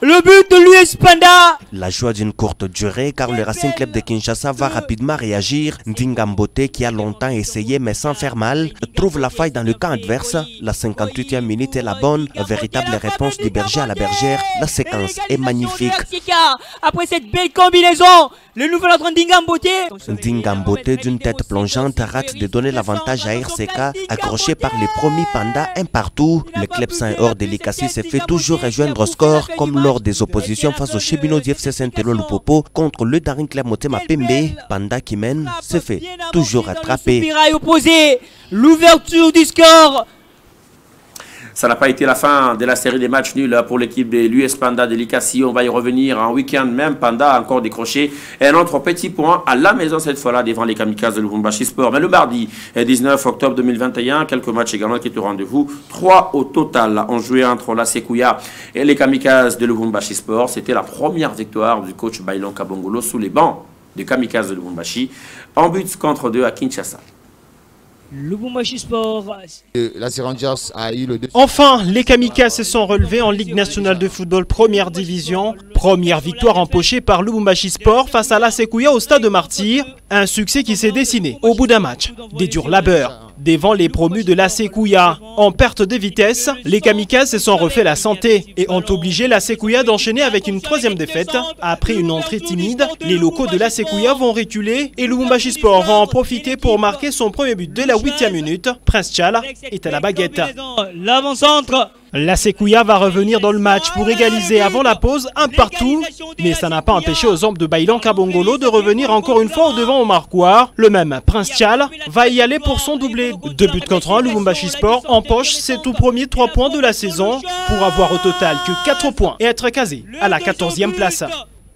E: le but de l'US Panda.
F: La joie d'une courte durée car le Racing Club de Kinshasa va rapidement réagir. Ndingambote qui a longtemps essayé mais sans faire mal trouve la faille dans le camp adverse. La 58e minute est la bonne, véritable réponse du berger à la bergère. La séquence est magnifique.
E: Après cette belle combinaison, le nouvel entrant Ndingambote.
F: Ndingambote d'une tête plongeante rate de donner l'avantage à RCK, accroché par les premiers Pandas un partout. Le club Saint-Or de Likasi se fait toujours rejoindre au score comme lors des oppositions face au Chebino du FC Saint-Elo Lupopo contre le Daring Club Motema Pembe. Panda qui mène se fait toujours rattraper.
E: L'ouverture du score.
A: Ça n'a pas été la fin de la série des matchs nuls pour l'équipe de l'US Panda de Likasi. On va y revenir en week-end. Même Panda a encore décroché un autre petit point à la maison cette fois-là devant les Kamikazes de Lubumbashi Sport. Mais le mardi 19 octobre 2021, quelques matchs également qui étaient au rendez-vous. 3 au total ont joué entre la Sekouya et les Kamikazes de Lubumbashi Sport. C'était la première victoire du coach Bailon Kabongolo sous les bancs des Kamikazes de Lubumbashi. En but contre 2 à Kinshasa.
E: Lubumbashi Sport.
G: Enfin, les Kamikazes se sont relevés en Ligue nationale de football première division. Première victoire empochée par Lubumbashi Sport face à la Sekouya au stade de Martyrs. Un succès qui s'est dessiné au bout d'un match. Des durs labeurs. Devant les promus de la Sekouya. En perte de vitesse, les Kamikazes se sont refait la santé et ont obligé la Sekouya d'enchaîner avec une 3e défaite. Après une entrée timide, les locaux de la Sekouya vont reculer et Lubumbashi Sport va en profiter pour marquer son premier but de la 8e minute. Prince Tchal est à la baguette.
E: L'avant-centre.
G: La Sekouya va revenir dans le match pour égaliser avant la pause un partout. Mais ça n'a pas empêché aux hommes de Bailon Kabongolo de revenir encore une fois au devant au marquoir. Le même Prince Tchal va y aller pour son doublé. 2 buts contre 1, Lubumbashi Sport empoche ses tout premiers 3 points de la saison pour avoir au total que 4 points et être casé à la 14e place.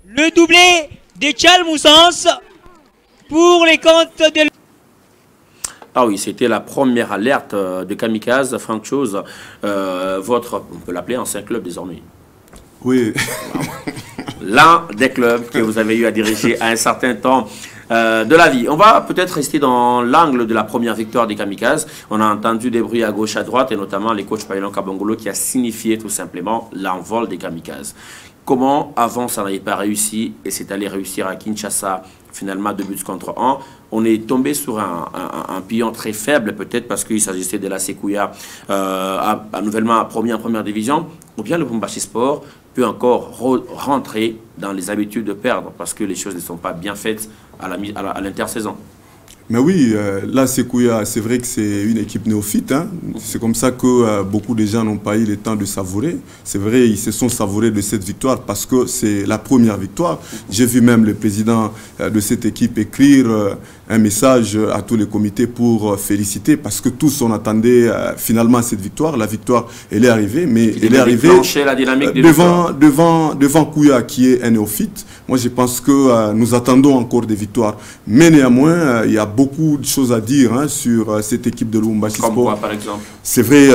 E: Le doublé de Tchal Moussens pour les comptes de...
A: Ah oui, c'était la première alerte de Kamikaze. Franck Chose, votre, on peut l'appeler ancien club désormais.
C: Oui.
A: L'un des clubs que vous avez eu à diriger à un certain temps de la vie. On va peut-être rester dans l'angle de la première victoire des Kamikazes. On a entendu des bruits à gauche, à droite, et notamment les coachs Bailon Kabongolo qui a signifié tout simplement l'envol des Kamikazes. Comment avant ça n'avait pas réussi et c'est allé réussir à Kinshasa, finalement 2 buts contre 1. On est tombé sur un pion très faible, peut-être parce qu'il s'agissait de la Sekouya nouvellement promis en première division, ou bien le Lubumbashi Sport peut encore rentrer dans les habitudes de perdre parce que les choses ne sont pas bien faites à l'intersaison.
C: Mais oui, là, Sekouya, c'est vrai que c'est une équipe néophyte. Hein. C'est comme ça que beaucoup de gens n'ont pas eu le temps de savourer. C'est vrai, ils se sont savourés de cette victoire parce que c'est la première victoire. J'ai vu même le président de cette équipe écrire un message à tous les comités pour féliciter parce que tous on attendait finalement cette victoire. La victoire, elle est arrivée, mais elle est arrivée devant Kouya qui est un néophyte. Moi, je pense que nous attendons encore des victoires. Mais néanmoins, il y a beaucoup de choses à dire hein, sur cette équipe de Lubumbashi Sport.
A: Comme quoi, par exemple?
C: C'est vrai,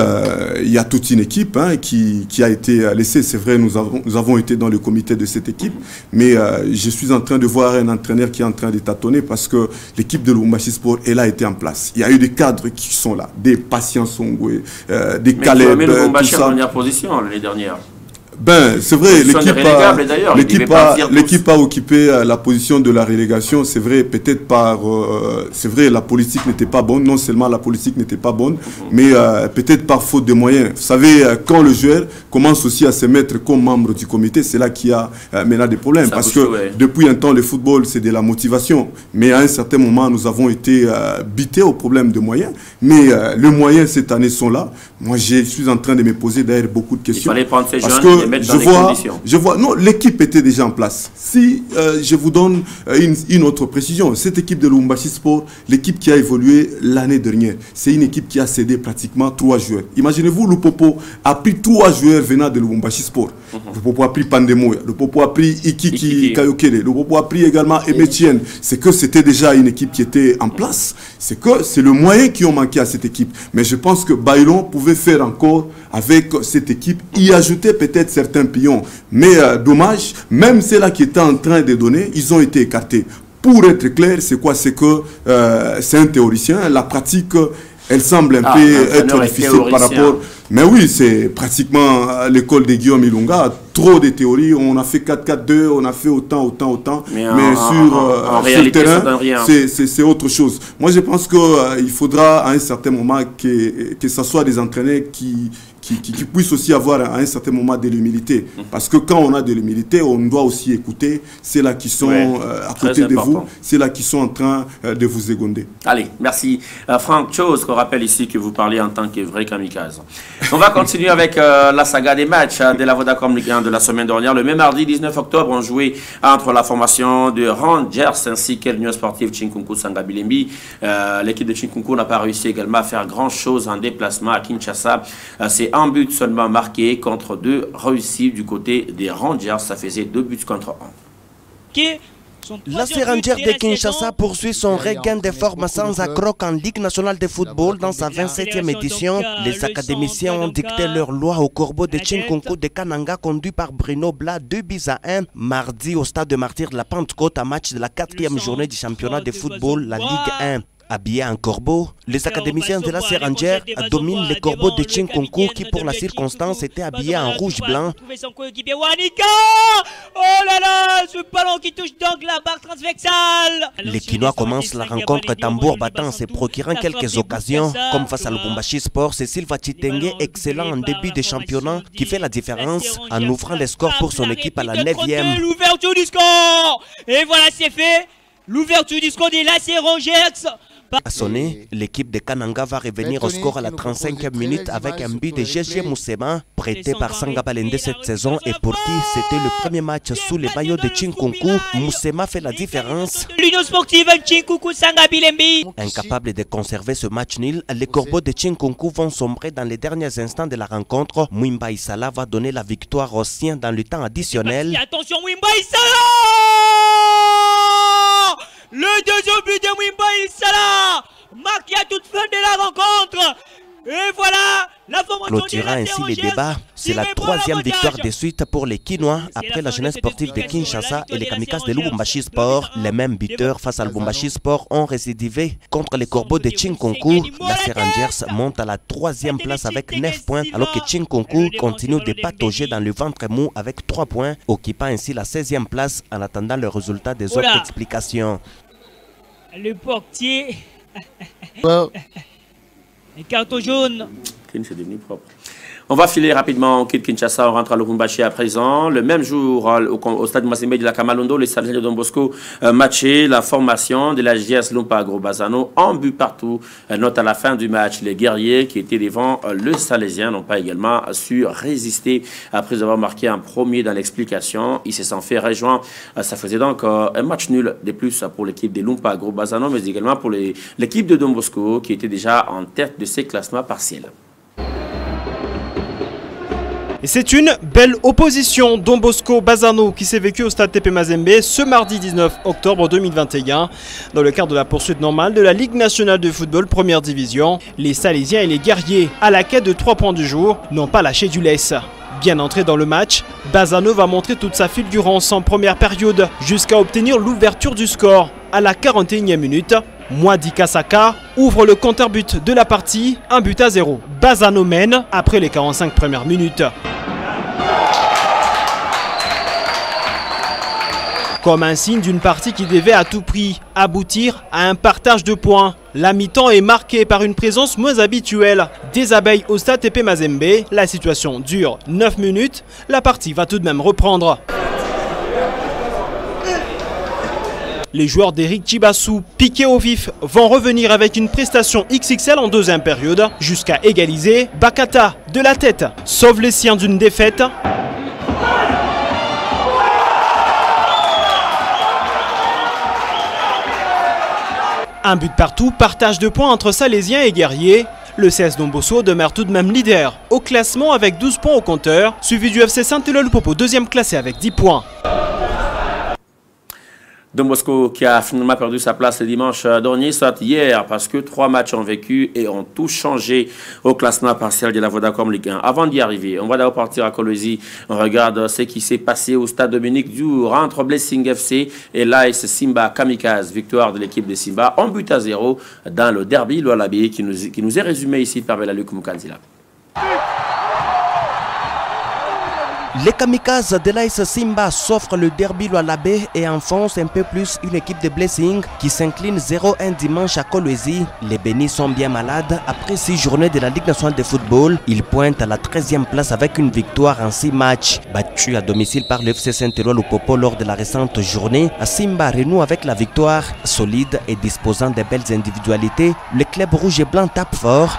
C: il y a toute une équipe hein, qui a été laissée. C'est vrai, nous avons été dans le comité de cette équipe, mais je suis en train de voir un entraîneur qui est en train de tâtonner parce que l'équipe de Lubumbashi Sport, elle a été en place. Il y a eu des cadres qui sont là, des Patience Songwe, des Caleb, tout ça.
A: En première position l'année dernière.
C: Ben, c'est vrai, l'équipe a occupé la position de la relégation, c'est vrai, peut-être par... c'est vrai, la politique n'était pas bonne, non seulement la politique n'était pas bonne, mais peut-être par faute de moyens. Vous savez, quand le joueur commence aussi à se mettre comme membre du comité, c'est là qu'il y a maintenant des problèmes. Parce que depuis un temps, le football, c'est de la motivation. Mais à un certain moment, nous avons été bités au problème de moyens. Mais les moyens, cette année, sont là. Moi, je suis en train de me poser d'ailleurs beaucoup de questions.
A: Il fallait prendre ces jeunes et mettre dans les conditions.
C: Non, l'équipe était déjà en place. Si je vous donne une autre précision, cette équipe de Lubumbashi Sport, l'équipe qui a évolué l'année dernière, c'est une équipe qui a cédé pratiquement 3 joueurs. Imaginez-vous, Lupopo a pris 3 joueurs venant de Lubumbashi Sport. Lupopo a pris Pandemoya, Lupopo a pris Ikiki Kayokele, Lupopo a pris également Emetien. C'est que c'était déjà une équipe qui était en place. C'est que c'est le moyen qui ont manqué à cette équipe. Mais je pense que Baylon pouvait faire encore avec cette équipe, y ajouter peut-être certains pions. Mais dommage, même ceux-là qui étaient en train de donner, ils ont été écartés. Pour être clair, c'est quoi? C'est que c'est un théoricien. La pratique, elle semble un peu être difficile par rapport... Mais oui, c'est pratiquement l'école de Guillaume Ilunga. Trop de théories. On a fait 4-4-2, on a fait autant. Mais sur le terrain, c'est autre chose. Moi, je pense qu'il faudra à un certain moment que ce soit des entraîneurs qui puissent aussi avoir à un certain moment de l'humilité. Parce que quand on a de l'humilité, on doit aussi écouter ceux-là qui sont à côté de vous, ceux-là qui sont en train de vous égonder.
A: Allez, merci. Franck, chose qu'on rappelle ici que vous parlez en tant que vrai kamikaze. On va continuer avec la saga des matchs de la Vodacom Ligue 1 de la semaine dernière. Le même mardi 19 octobre, on jouait entre la formation de Rangers ainsi que l'Union sportive Chinkunku Sangabilembi. L'équipe de Chinkunku n'a pas réussi également à faire grand-chose en déplacement à Kinshasa. C'est un but seulement marqué contre 2 réussis du côté des Rangers. Ça faisait 2 buts contre 1.
F: La Rangers de Kinshasa poursuit son regain de forme sans accroc en Ligue nationale de football dans sa 27e édition. Les académiciens ont dicté leur loi au Corbeau de Chinkunku de Kananga conduit par Bruno Blas 2-1 mardi au stade de Martyrs de la Pentecôte, un match de la 4e journée du championnat de football, la Ligue 1. Habillés en corbeau, les académiciens de la Rangers dominent les corbeaux de Chinkunku qui pour la circonstance étaient habillés en rouge-blanc.
E: Oh là là, ce ballon qui touche donc la barre transversale.
F: Les Kinois commencent la rencontre tambour battant, se procurant quelques occasions. Comme face à Lubumbashi Sport, c'est Silva Chitenge, excellent en début de championnat, qui fait la différence en ouvrant les scores pour son équipe à la 9e.
E: L'ouverture du score. Et voilà, c'est fait. L'ouverture du score de la Rangers.
F: À sonner, l'équipe de Kananga va revenir au score à la 35e minute avec un but de GG Moussema, prêté par Sangabalende cette saison et pour qui c'était le premier match sous les maillots de Chinkunku. Moussema fait la différence.
E: L'Union sportive Chinkunku Sangabilembi.
F: Incapable de conserver ce match nul, les corbeaux de Chinkunku vont sombrer dans les derniers instants de la rencontre. Mwimba Isala va donner la victoire aux siens dans le temps additionnel.
E: Attention Mwimba Isala! Le deuxième but de Mwimba Isala, marqué à toute fin de la rencontre. Et voilà, la formation
F: clôturant ainsi les débats. C'est la 3e victoire de suite pour les Kinois après la jeunesse sportive de Kinshasa et les kamikazes de Lubumbashi Sport. Les mêmes buteurs face à Lubumbashi Sport ont récidivé contre les corbeaux de Chinkunku. La Rangers monte à la 3e place avec 9 points alors que Chinkunku continue de patauger dans le ventre mou avec 3 points, occupant ainsi la 16e place en attendant le résultat des autres explications.
E: Le portier. Les cartons jaunes.
A: C'est devenu propre. On va filer rapidement au Kid Kinshasa, on rentre à Lubumbashi à présent. Le même jour, au stade Mazembe de la Kamalondo, les Salesiens de Don Bosco matchaient la formation de la JS Lumpa Agro-Bazano en but partout. Note à la fin du match, les guerriers qui étaient devant le Salésien n'ont pas également su résister après avoir marqué un premier dans l'explication. Ils se sont fait rejoindre. Ça faisait donc un match nul de plus pour l'équipe de Lumpa Agro-Bazano, mais également pour l'équipe de Don Bosco qui était déjà en tête de ces classements partiels.
G: Et c'est une belle opposition Don Bosco Bazzano qui s'est vécue au stade TP Mazembe ce mardi 19 octobre 2021 dans le cadre de la poursuite normale de la Ligue nationale de football première division. Les Salésiens et les Guerriers, à la quête de 3 points du jour, n'ont pas lâché du lest. Bien entré dans le match, Bazzano va montrer toute sa fulgurance en première période jusqu'à obtenir l'ouverture du score à la 41e minute. Mwadi Kasaka ouvre le compteur but de la partie, 1-0. Bazzano mène après les 45 premières minutes. Comme un signe d'une partie qui devait à tout prix aboutir à un partage de points. La mi-temps est marquée par une présence moins habituelle des abeilles au stade TP Mazembe. La situation dure 9 minutes. La partie va tout de même reprendre. Les joueurs d'Eric Chibassou, piqués au vif, vont revenir avec une prestation XXL en deuxième période jusqu'à égaliser. Bakata, de la tête, sauve les siens d'une défaite. Un but partout, partage de points entre Salésiens et Guerriers. Le CS Don Bosco demeure tout de même leader au classement avec 12 points au compteur, suivi du FC Saint-Éloi-le-Popo, deuxième classé avec 10 points.
A: Don Bosco qui a finalement perdu sa place le dimanche dernier, soit hier, parce que 3 matchs ont vécu et ont tout changé au classement partiel de la Vodacom Ligue 1. Avant d'y arriver, on va d'abord partir à Kolwezi. On regarde ce qui s'est passé au stade Dominique Diour entre Blessing FC et l'AS Simba Kamikaze. Victoire de l'équipe de Simba, 1-0 dans le derby Lualabé qui nous est résumé ici par Belaluc Mukanzila.
F: Les kamikazes de l'AS Simba s'offrent le derby Lualabé et enfoncent un peu plus une équipe de Blessing qui s'incline 0-1 dimanche à Kolwezi. Les Bénis sont bien malades. Après 6 journées de la Ligue nationale de football, ils pointent à la 13e place avec une victoire en 6 matchs. Battu à domicile par le FC Saint-Éloi-le-Popo lors de la récente journée, Simba renoue avec la victoire. Solide et disposant de belles individualités, le club rouge et blanc tape fort.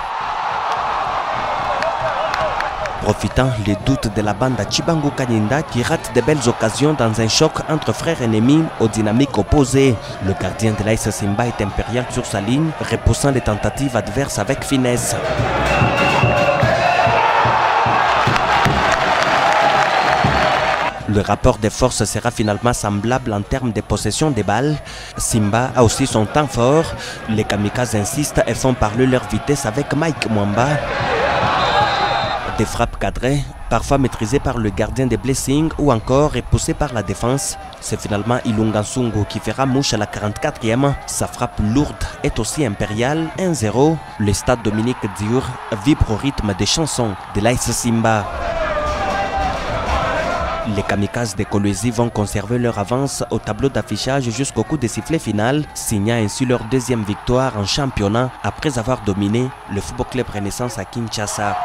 F: Profitant les doutes de la bande à Chibangu Kanyinda qui rate de belles occasions dans un choc entre frères ennemis aux dynamiques opposées. Le gardien de l'AS Simba est impérial sur sa ligne, repoussant les tentatives adverses avec finesse. Le rapport des forces sera finalement semblable en termes de possession des balles. Simba a aussi son temps fort. Les kamikazes insistent et font parler leur vitesse avec Mike Mwamba. Des frappes cadrées, parfois maîtrisées par le gardien de Blessing ou encore repoussées par la défense. C'est finalement Ilunga Nsungu qui fera mouche à la 44e. Sa frappe lourde est aussi impériale, 1-0. Le stade Dominique Diour vibre au rythme des chansons de l'AS Simba. Les kamikazes de Kolwezi vont conserver leur avance au tableau d'affichage jusqu'au coup de sifflet final, signant ainsi leur 2e victoire en championnat après avoir dominé le Football Club Renaissance à Kinshasa.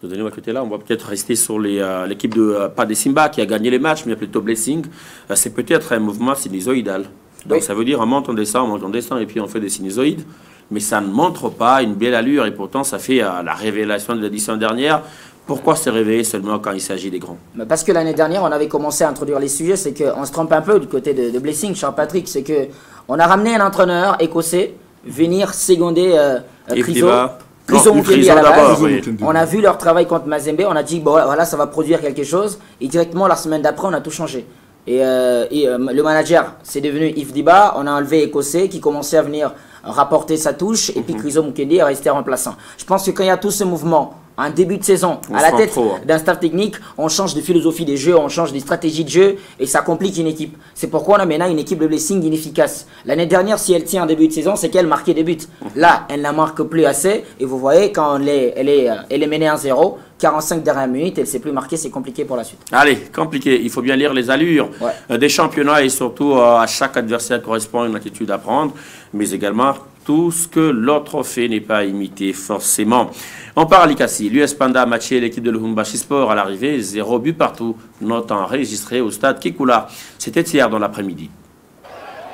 A: De notre côté là, on va peut-être rester sur l'équipe de pas des Simba qui a gagné les matchs, mais plutôt Blessing. C'est peut-être un mouvement sinusoïdal. Donc ça veut dire on monte, on descend, et puis on fait des sinusoïdes. Mais ça ne montre pas une belle allure et pourtant ça fait la révélation de l'édition dernière. Pourquoi se réveiller seulement quand il s'agit des grands?
B: Parce que l'année dernière, on avait commencé à introduire les sujets, c'est qu'on se trompe un peu du côté de Blessing, Charles-Patrick, c'est qu'on a ramené un entraîneur écossais venir seconder Chryso Mukeli à la base. Oui. On a vu leur travail contre Mazembe, on a dit bon voilà ça va produire quelque chose et directement la semaine d'après on a tout changé. Et le manager c'est devenu Yves Diba, on a enlevé écossais qui commençait à venir rapporter sa touche et puis Chryso Mukeli est resté remplaçant. Je pense que quand il y a tout ce mouvement en début de saison, à la tête d'un staff technique, on change de philosophie des jeux, on change des stratégies de jeu et ça complique une équipe. C'est pourquoi on a maintenant une équipe de Blessing inefficace. L'année dernière, si elle tient en début de saison, c'est qu'elle marquait des buts. Là, elle n'en marque plus assez et vous voyez, quand elle est menée 1-0, 45 dernières minutes, elle ne sait plus marquer, c'est compliqué pour la suite.
A: Allez, compliqué. Il faut bien lire les allures des championnats et surtout à chaque adversaire correspond une attitude à prendre, mais également tout ce que l'autre fait n'est pas imité forcément. On part à Likasi. L'US Panda a matché l'équipe de Lubumbashi Sport à l'arrivée, 0 but partout, note enregistrée au stade Kikula. C'était hier dans l'après-midi.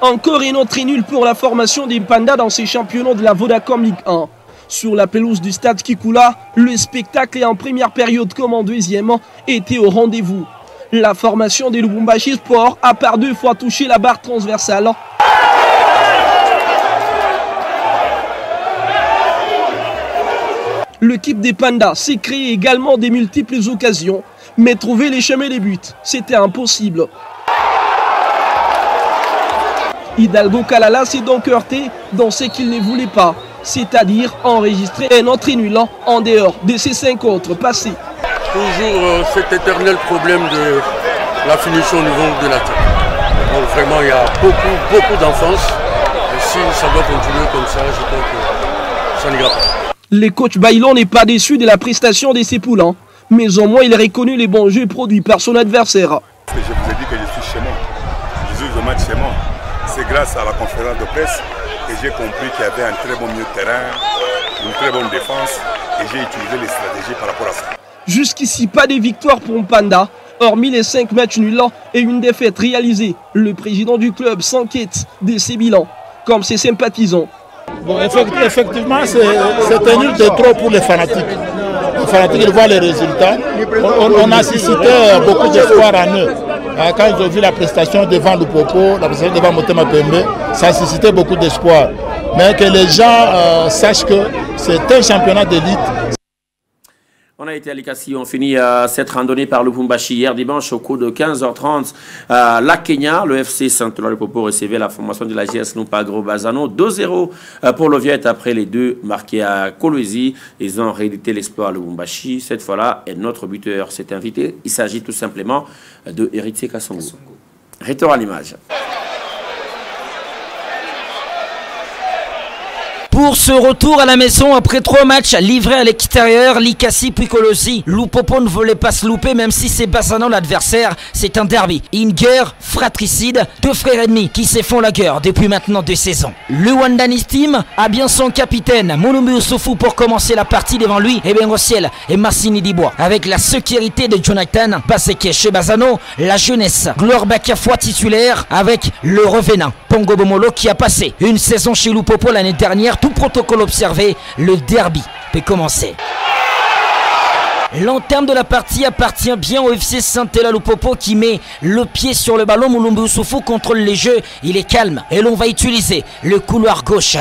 H: Encore une autre nulle pour la formation des Pandas dans ces championnats de la Vodacom Ligue 1. Sur la pelouse du stade Kikula, le spectacle en première période comme en deuxième était au rendez-vous. La formation des Lubumbashi Sport a par 2 fois touché la barre transversale. l'équipe des Pandas s'est créée également des multiples occasions, mais trouver les chemins des buts, c'était impossible. Hidalgo Kalala s'est donc heurté dans ce qu'il ne voulait pas, c'est-à-dire enregistrer un entrée nul en dehors de ses 5 autres passés.
I: Toujours cet éternel problème de la finition au niveau de la tête. Donc vraiment, il y a beaucoup d'enfance. Et si ça doit continuer comme ça, je crois que ça n'ira pas.
H: Le coach Bailon n'est pas déçu de la prestation de ses poulains, mais au moins il a reconnu les bons jeux produits par son adversaire.
J: Je vous ai dit que je suis chez moi. Je joue le match chez moi. C'est grâce à la conférence de presse que j'ai compris qu'il y avait un très bon milieu de terrain, une très bonne défense, et j'ai utilisé les stratégies par rapport à ça.
H: Jusqu'ici, pas de victoire pour Mpanda, hormis les 5 matchs nuls et une défaite réalisée. Le président du club s'inquiète de ses bilans, comme ses sympathisants.
K: Bon, effectivement, c'est un nul de trop pour les fanatiques. Les fanatiques, ils voient les résultats. On a suscité beaucoup d'espoir en eux. Quand ils ont vu la prestation devant Lupopo, la prestation devant Motema Pembe, ça a suscité beaucoup d'espoir. Mais que les gens sachent que c'est un championnat d'élite.
A: On a été à Likasi, on finit cette randonnée par Lubumbashi hier dimanche au cours de 15h30. La Kenya, le FC Saint-Laurent-le-Popo recevait la formation de la GS Lumpagro Bazano. 2-0 pour l'Oviette après les 2 marqués à Kolwezi. Ils ont réédité l'espoir à Lubumbashi. Cette fois-là, et notre buteur s'est invité. Il s'agit tout simplement de Héritier Kassongo. Retour à l'image.
B: Pour ce retour à la maison après 3 matchs livrés à l'extérieur, Likasi puis Kolwezi, Lupopo ne voulait pas se louper même si c'est Bazano l'adversaire. C'est un derby, une guerre fratricide, 2 frères ennemis qui se font la guerre depuis maintenant 2 saisons. Le Wandanis Team a bien son capitaine, Mulumbu Usufu pour commencer la partie devant lui, et Bengociel et Massini Dibois. Avec la sécurité de Jonathan Baseke chez Bazano, la jeunesse, Glor Bakafoua titulaire avec le revenant Pongo Bomolo qui a passé une saison chez Lupopo l'année dernière. Tout protocole observé, le derby peut commencer. L'entame de la partie appartient bien au FC Saint-Laurent-le-Popo qui met le pied sur le ballon. Mulumbu Usufu contrôle les jeux, il est calme et l'on va utiliser le couloir gauche.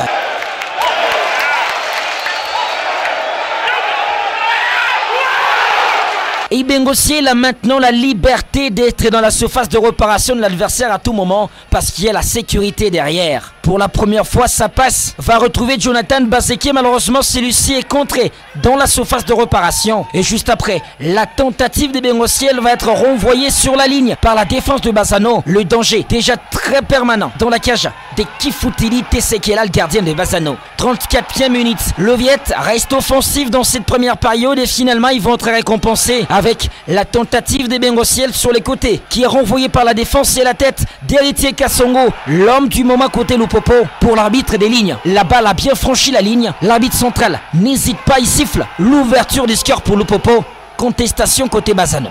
B: Et Bengociel a maintenant la liberté d'être dans la surface de réparation de l'adversaire à tout moment parce qu'il y a la sécurité derrière. Pour la première fois, ça passe, va retrouver Jonathan Baseke. Malheureusement, celui-ci est contré dans la surface de réparation. Et juste après, la tentative de Bengociel va être renvoyée sur la ligne par la défense de Bazano. Le danger déjà très permanent dans la cage de Kifutili Tesekela, le gardien de Bazano. 34e minute, l'Oviette reste offensif dans cette première période et finalement, ils vont être récompensés avec la tentative de Bengociel sur les côtés qui est renvoyée par la défense et la tête d'Héritier Kassongo, l'homme du moment côté Lupopo. Pour l'arbitre des lignes, la balle a bien franchi la ligne. L'arbitre central n'hésite pas, il siffle l'ouverture du score pour Lupopo. Contestation côté Bazano.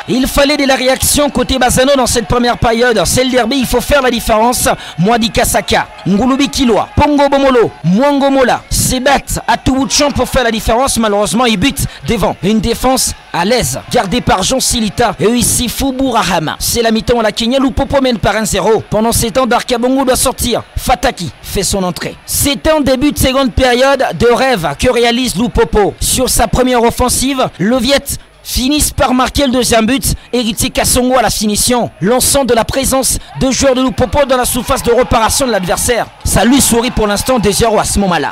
B: Il fallait de la réaction côté Bazano dans cette première période. C'est le derby, il faut faire la différence. Mwadi Kasaka, Ngulubi Kilwa, Pongo Bomolo, Mwango Mola se battent à tout bout de champ pour faire la différence. Malheureusement, ils butent devant une défense à l'aise, gardée par Jean Silita et ici Fubu Rahama. C'est la mi-temps à la Kenya, Lupopo mène par 1-0. Pendant ces temps, Darkabongo doit sortir. Fataki fait son entrée. C'est un début de seconde période de rêve que réalise Lupopo. Sur sa première offensive, l'Oviette finissent par marquer le deuxième but. Héritier Kassongo à la finition, lançant de la présence de joueurs de Lupopo dans la surface de réparation de l'adversaire. Ça lui sourit pour l'instant 2-0 à ce moment-là.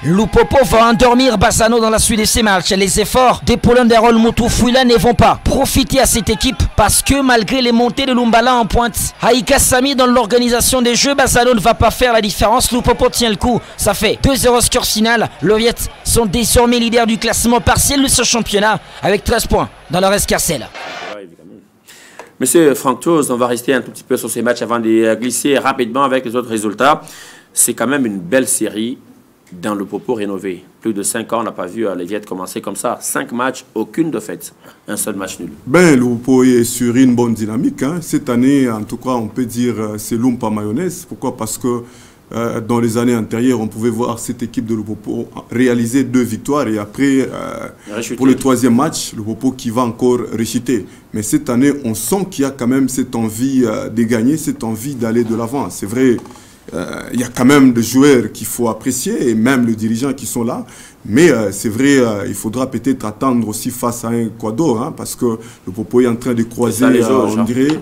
B: Lupopo va endormir Bazano dans la suite de ces matchs. Les efforts des Paulin d'Erol Moutoufouila ne vont pas profiter à cette équipe parce que malgré les montées de Lumbala en pointe, Haïka Sami dans l'organisation des jeux, Bazano ne va pas faire la différence. Lupopo tient le coup. Ça fait 2-0 score final. L'Oviette sont désormais leaders du classement partiel de ce championnat avec 13 points dans leur escarcelle.
A: Monsieur Franck Chose, on va rester un tout petit peu sur ces matchs avant de glisser rapidement avec les autres résultats. C'est quand même une belle série dans le Popo rénové. Plus de 5 ans, on n'a pas vu les Viettes commencer comme ça. 5 matchs, aucune défaite. Un seul match nul.
C: Ben, le Popo est sur une bonne dynamique. Hein. Cette année, en tout cas, on peut dire c'est Lumpa mayonnaise. Pourquoi? Parce que dans les années antérieures, on pouvait voir cette équipe de Lupopo réaliser 2 victoires et après, pour le 3e match, Lupopo qui va encore réchuter. Mais cette année, on sent qu'il y a quand même cette envie de gagner, cette envie d'aller de l'avant. C'est vrai, il y a quand même des joueurs qu'il faut apprécier et même les dirigeants qui sont là. Mais c'est vrai, il faudra peut-être attendre aussi face à un Ecuador, hein, parce que le Popo est en train de croiser, on dirait,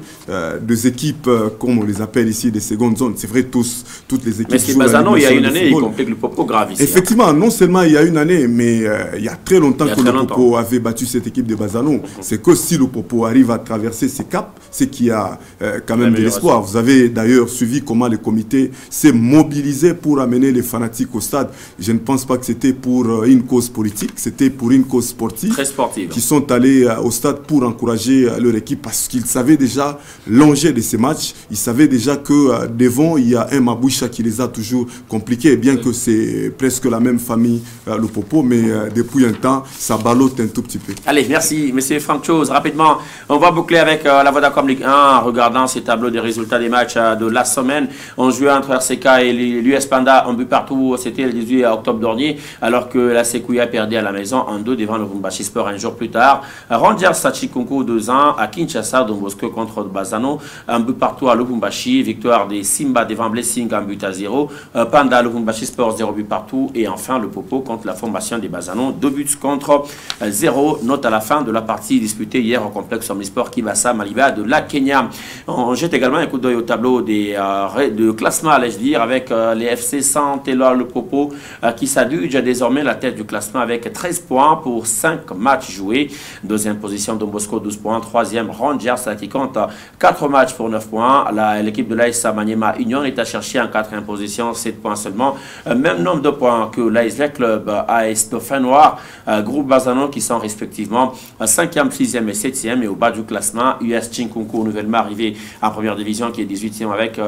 C: des équipes, comme on les appelle ici, des secondes zones. C'est vrai, toutes les équipes.
A: Mais c'est Bazano, il y a une année, il complique le Popo grave ici.
C: Effectivement, non seulement il y a une année, mais il y a très longtemps que le Popo avait battu cette équipe de Bazano. C'est que si le Popo arrive à traverser ces caps, c'est qu'il y a quand même de l'espoir. Vous avez d'ailleurs suivi comment le comité s'est mobilisé pour amener les fanatiques au stade. Je ne pense pas que c'était pour une cause politique, c'était pour une cause sportive.
A: Très sportive.
C: Qui sont allés au stade pour encourager leur équipe parce qu'ils savaient déjà l'enjeu de ces matchs. Ils savaient déjà que devant, il y a un Maboucha qui les a toujours compliqués, bien que c'est presque la même famille, le Popo, mais depuis un temps, ça ballotte un tout petit peu.
A: Allez, merci, monsieur Franck Chose. Rapidement, on va boucler avec la Vodacom Ligue 1 en regardant ces tableaux des résultats des matchs de la semaine. On jouait entre RCK et l'US Panda en but partout, c'était le 18 octobre dernier, alors que la Sékouya perdait à la maison en 2 devant le Lubumbashi Sport un jour plus tard. Rangers Sachikunku 2 ans à Kinshasa, Don Bosco contre Bazano, un but partout à Lubumbashi, victoire des Simba devant Blessing en but à 0, Panda Lubumbashi Sport 0 but partout et enfin le Popo contre la formation des Bazano, 2 buts contre 0. Note à la fin de la partie disputée hier au complexe Omnisport Kibasa Maliba de la Kenya. On jette également un coup d'œil au tableau de classement, allais-je dire, avec les FC Saint-Éloi le Popo qui s'adjuge désormais la tête du classement avec 13 points pour 5 matchs joués. Deuxième position, Don Bosco 12 points. Troisième, Rangers qui compte 4 matchs pour 9 points. L'équipe de l'AS Maniema Union est à chercher en 4e position, 7 points seulement. Même nombre de points que l'AS Club, AS Dauphin Noir, groupe Bazano qui sont respectivement 5e, 6e et 7e. Et au bas du classement, US Chinkunku, nouvellement arrivé en première division qui est 18e avec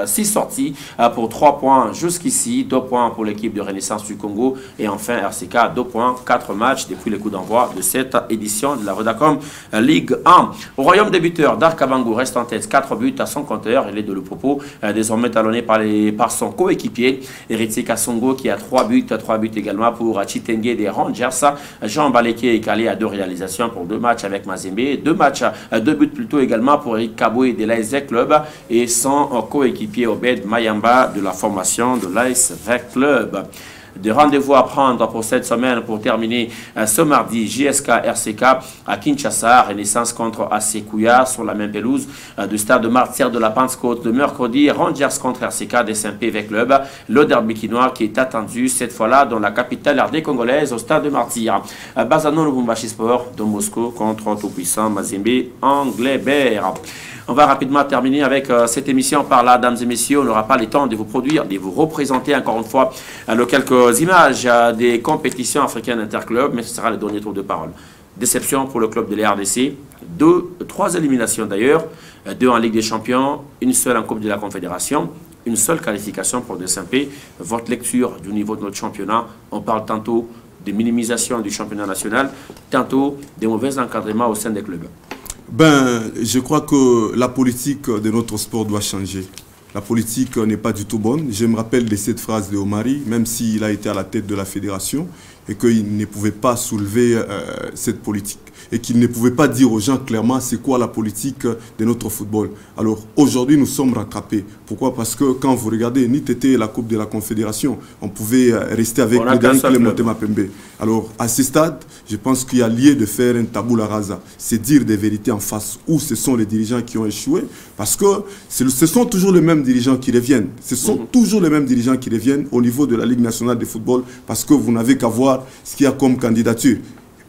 A: 6 sorties pour 3 points jusqu'ici. 2 points pour l'équipe de Renaissance du Congo. Et enfin, RCK, 2 points, 4 matchs depuis le coup d'envoi de cette édition de la Vodacom Ligue 1. Au royaume des buteurs, Dark Abango reste en tête, 4 buts à son compteur. Il est de Lupopo, désormais talonné par son coéquipier, Héritier Kassongo, qui a 3 buts également pour Chitenge des Rangers. Jean Baleke est calé à 2 réalisations pour 2 matchs avec Mazembe. 2 buts plutôt également pour Eric Kaboué de l'AS Club et son coéquipier Obed Mayamba de la formation de l'AS Club. Des rendez-vous à prendre pour cette semaine pour terminer ce mardi. JSK RCK à Kinshasa, Renaissance contre Sékouya sur la même pelouse du stade de Martyrs de la Pentecôte. Le mercredi, Rangers contre RCK des Saint-PV Club. Le derby quinois qui est attendu cette fois-là dans la capitale RD congolaise au stade de Martyrs. Bazano Lubumbashi Sport de Moscou contre tout-puissant Mazembe Anglebert. On va rapidement terminer avec cette émission par là, dames et messieurs. On n'aura pas le temps de vous produire, de vous représenter encore une fois quelques images des compétitions africaines interclubs, mais ce sera le dernier tour de parole. Déception pour le club de l'RDC. 3 éliminations d'ailleurs, 2 en Ligue des Champions, une seule en Coupe de la Confédération, une seule qualification pour des SMP. Votre lecture du niveau de notre championnat, on parle tantôt de minimisation du championnat national, tantôt des mauvais encadrements au sein des clubs.
C: Je crois que la politique de notre sport doit changer. La politique n'est pas du tout bonne. Je me rappelle de cette phrase de Omari, même s'il a été à la tête de la fédération, et qu'il ne pouvait pas soulever cette politique. Et qu'il ne pouvait pas dire aux gens clairement c'est quoi la politique de notre football. Alors aujourd'hui nous sommes rattrapés. Pourquoi? Parce que quand vous regardez Nitete, la Coupe de la Confédération, on pouvait rester avec le dernier club Motema Pembe. Alors à ce stade, je pense qu'il y a lieu de faire un tabula rasa. C'est dire des vérités en face où ce sont les dirigeants qui ont échoué. Parce que ce sont toujours les mêmes dirigeants qui reviennent. Ce sont toujours les mêmes dirigeants qui reviennent au niveau de la Ligue nationale de football parce que vous n'avez qu'à voir ce qu'il y a comme candidature.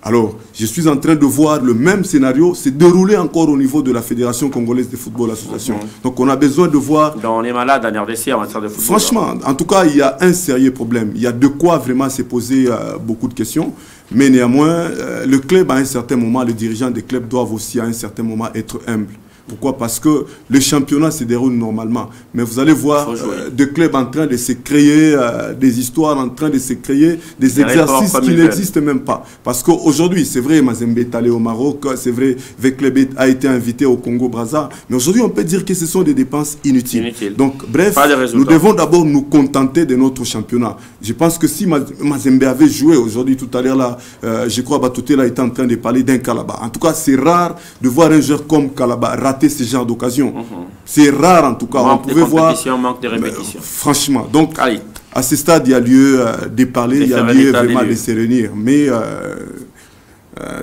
C: Alors, je suis en train de voir le même scénario se dérouler encore au niveau de la Fédération Congolaise de Football Association. Donc, on a besoin de voir...
A: On est malade en RDC en matière de football.
C: Franchement, en tout cas, il y a un sérieux problème. Il y a de quoi vraiment se poser beaucoup de questions. Mais néanmoins, le club, à un certain moment, les dirigeants des clubs doivent aussi, à un certain moment, être humbles. Pourquoi? Parce que le championnat se déroule normalement. Mais vous allez voir des clubs en train de se créer, des histoires en train de se créer, des exercices qui n'existent même pas. Parce qu'aujourd'hui, c'est vrai, Mazembe est allé au Maroc, c'est vrai, Veclebet a été invité au Congo-Brazza. Mais aujourd'hui, on peut dire que ce sont des dépenses inutiles. Donc, bref, nous devons d'abord nous contenter de notre championnat. Je pense que si Mazembe avait joué aujourd'hui, tout à l'heure, là, je crois Batoté là était en train de parler d'un Kalaba. En tout cas, c'est rare de voir un joueur comme Kalaba rater ce genre d'occasion. C'est rare en tout cas.
A: Manque
C: on pouvait voir.
A: Manque de répétition.
C: Franchement, donc à ce stade, il y a lieu de parler, il y a lieu vraiment de se réunir. Mais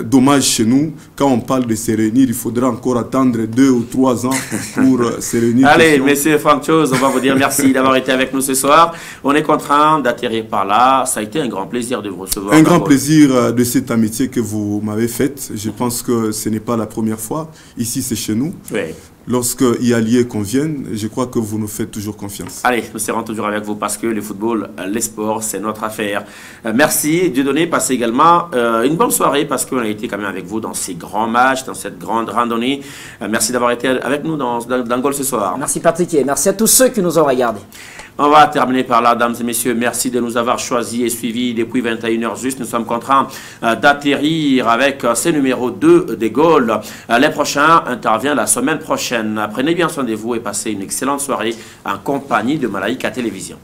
C: dommage chez nous, quand on parle de se réunir, il faudra encore attendre 2 ou 3 ans pour se réunir.
A: Allez, messieurs Franck Chose, on va vous dire merci d'avoir été avec nous ce soir. On est contraint d'atterrir par là. Ça a été un grand plaisir de vous recevoir.
C: Un grand plaisir de cette amitié que vous m'avez faite. Je pense que ce n'est pas la première fois. Ici, c'est chez nous.
A: Oui.
C: Lorsque Yalié conviennent, je crois que vous nous faites toujours confiance.
A: Allez, nous serons toujours avec vous parce que le football, les sports, c'est notre affaire. Merci, Dieudonné. Passez également une bonne soirée parce qu'on a été quand même avec vous dans ces grands matchs, dans cette grande randonnée. Merci d'avoir été avec nous dans Goal ce soir.
B: Merci Patrick et merci à tous ceux qui nous ont regardés.
A: On va terminer par là, dames et messieurs. Merci de nous avoir choisis et suivis depuis 21h juste. Nous sommes contraints d'atterrir avec ce numéro 2 des Gaules. Les prochains interviennent la semaine prochaine. Prenez bien soin de vous et passez une excellente soirée en compagnie de Malaika Télévision.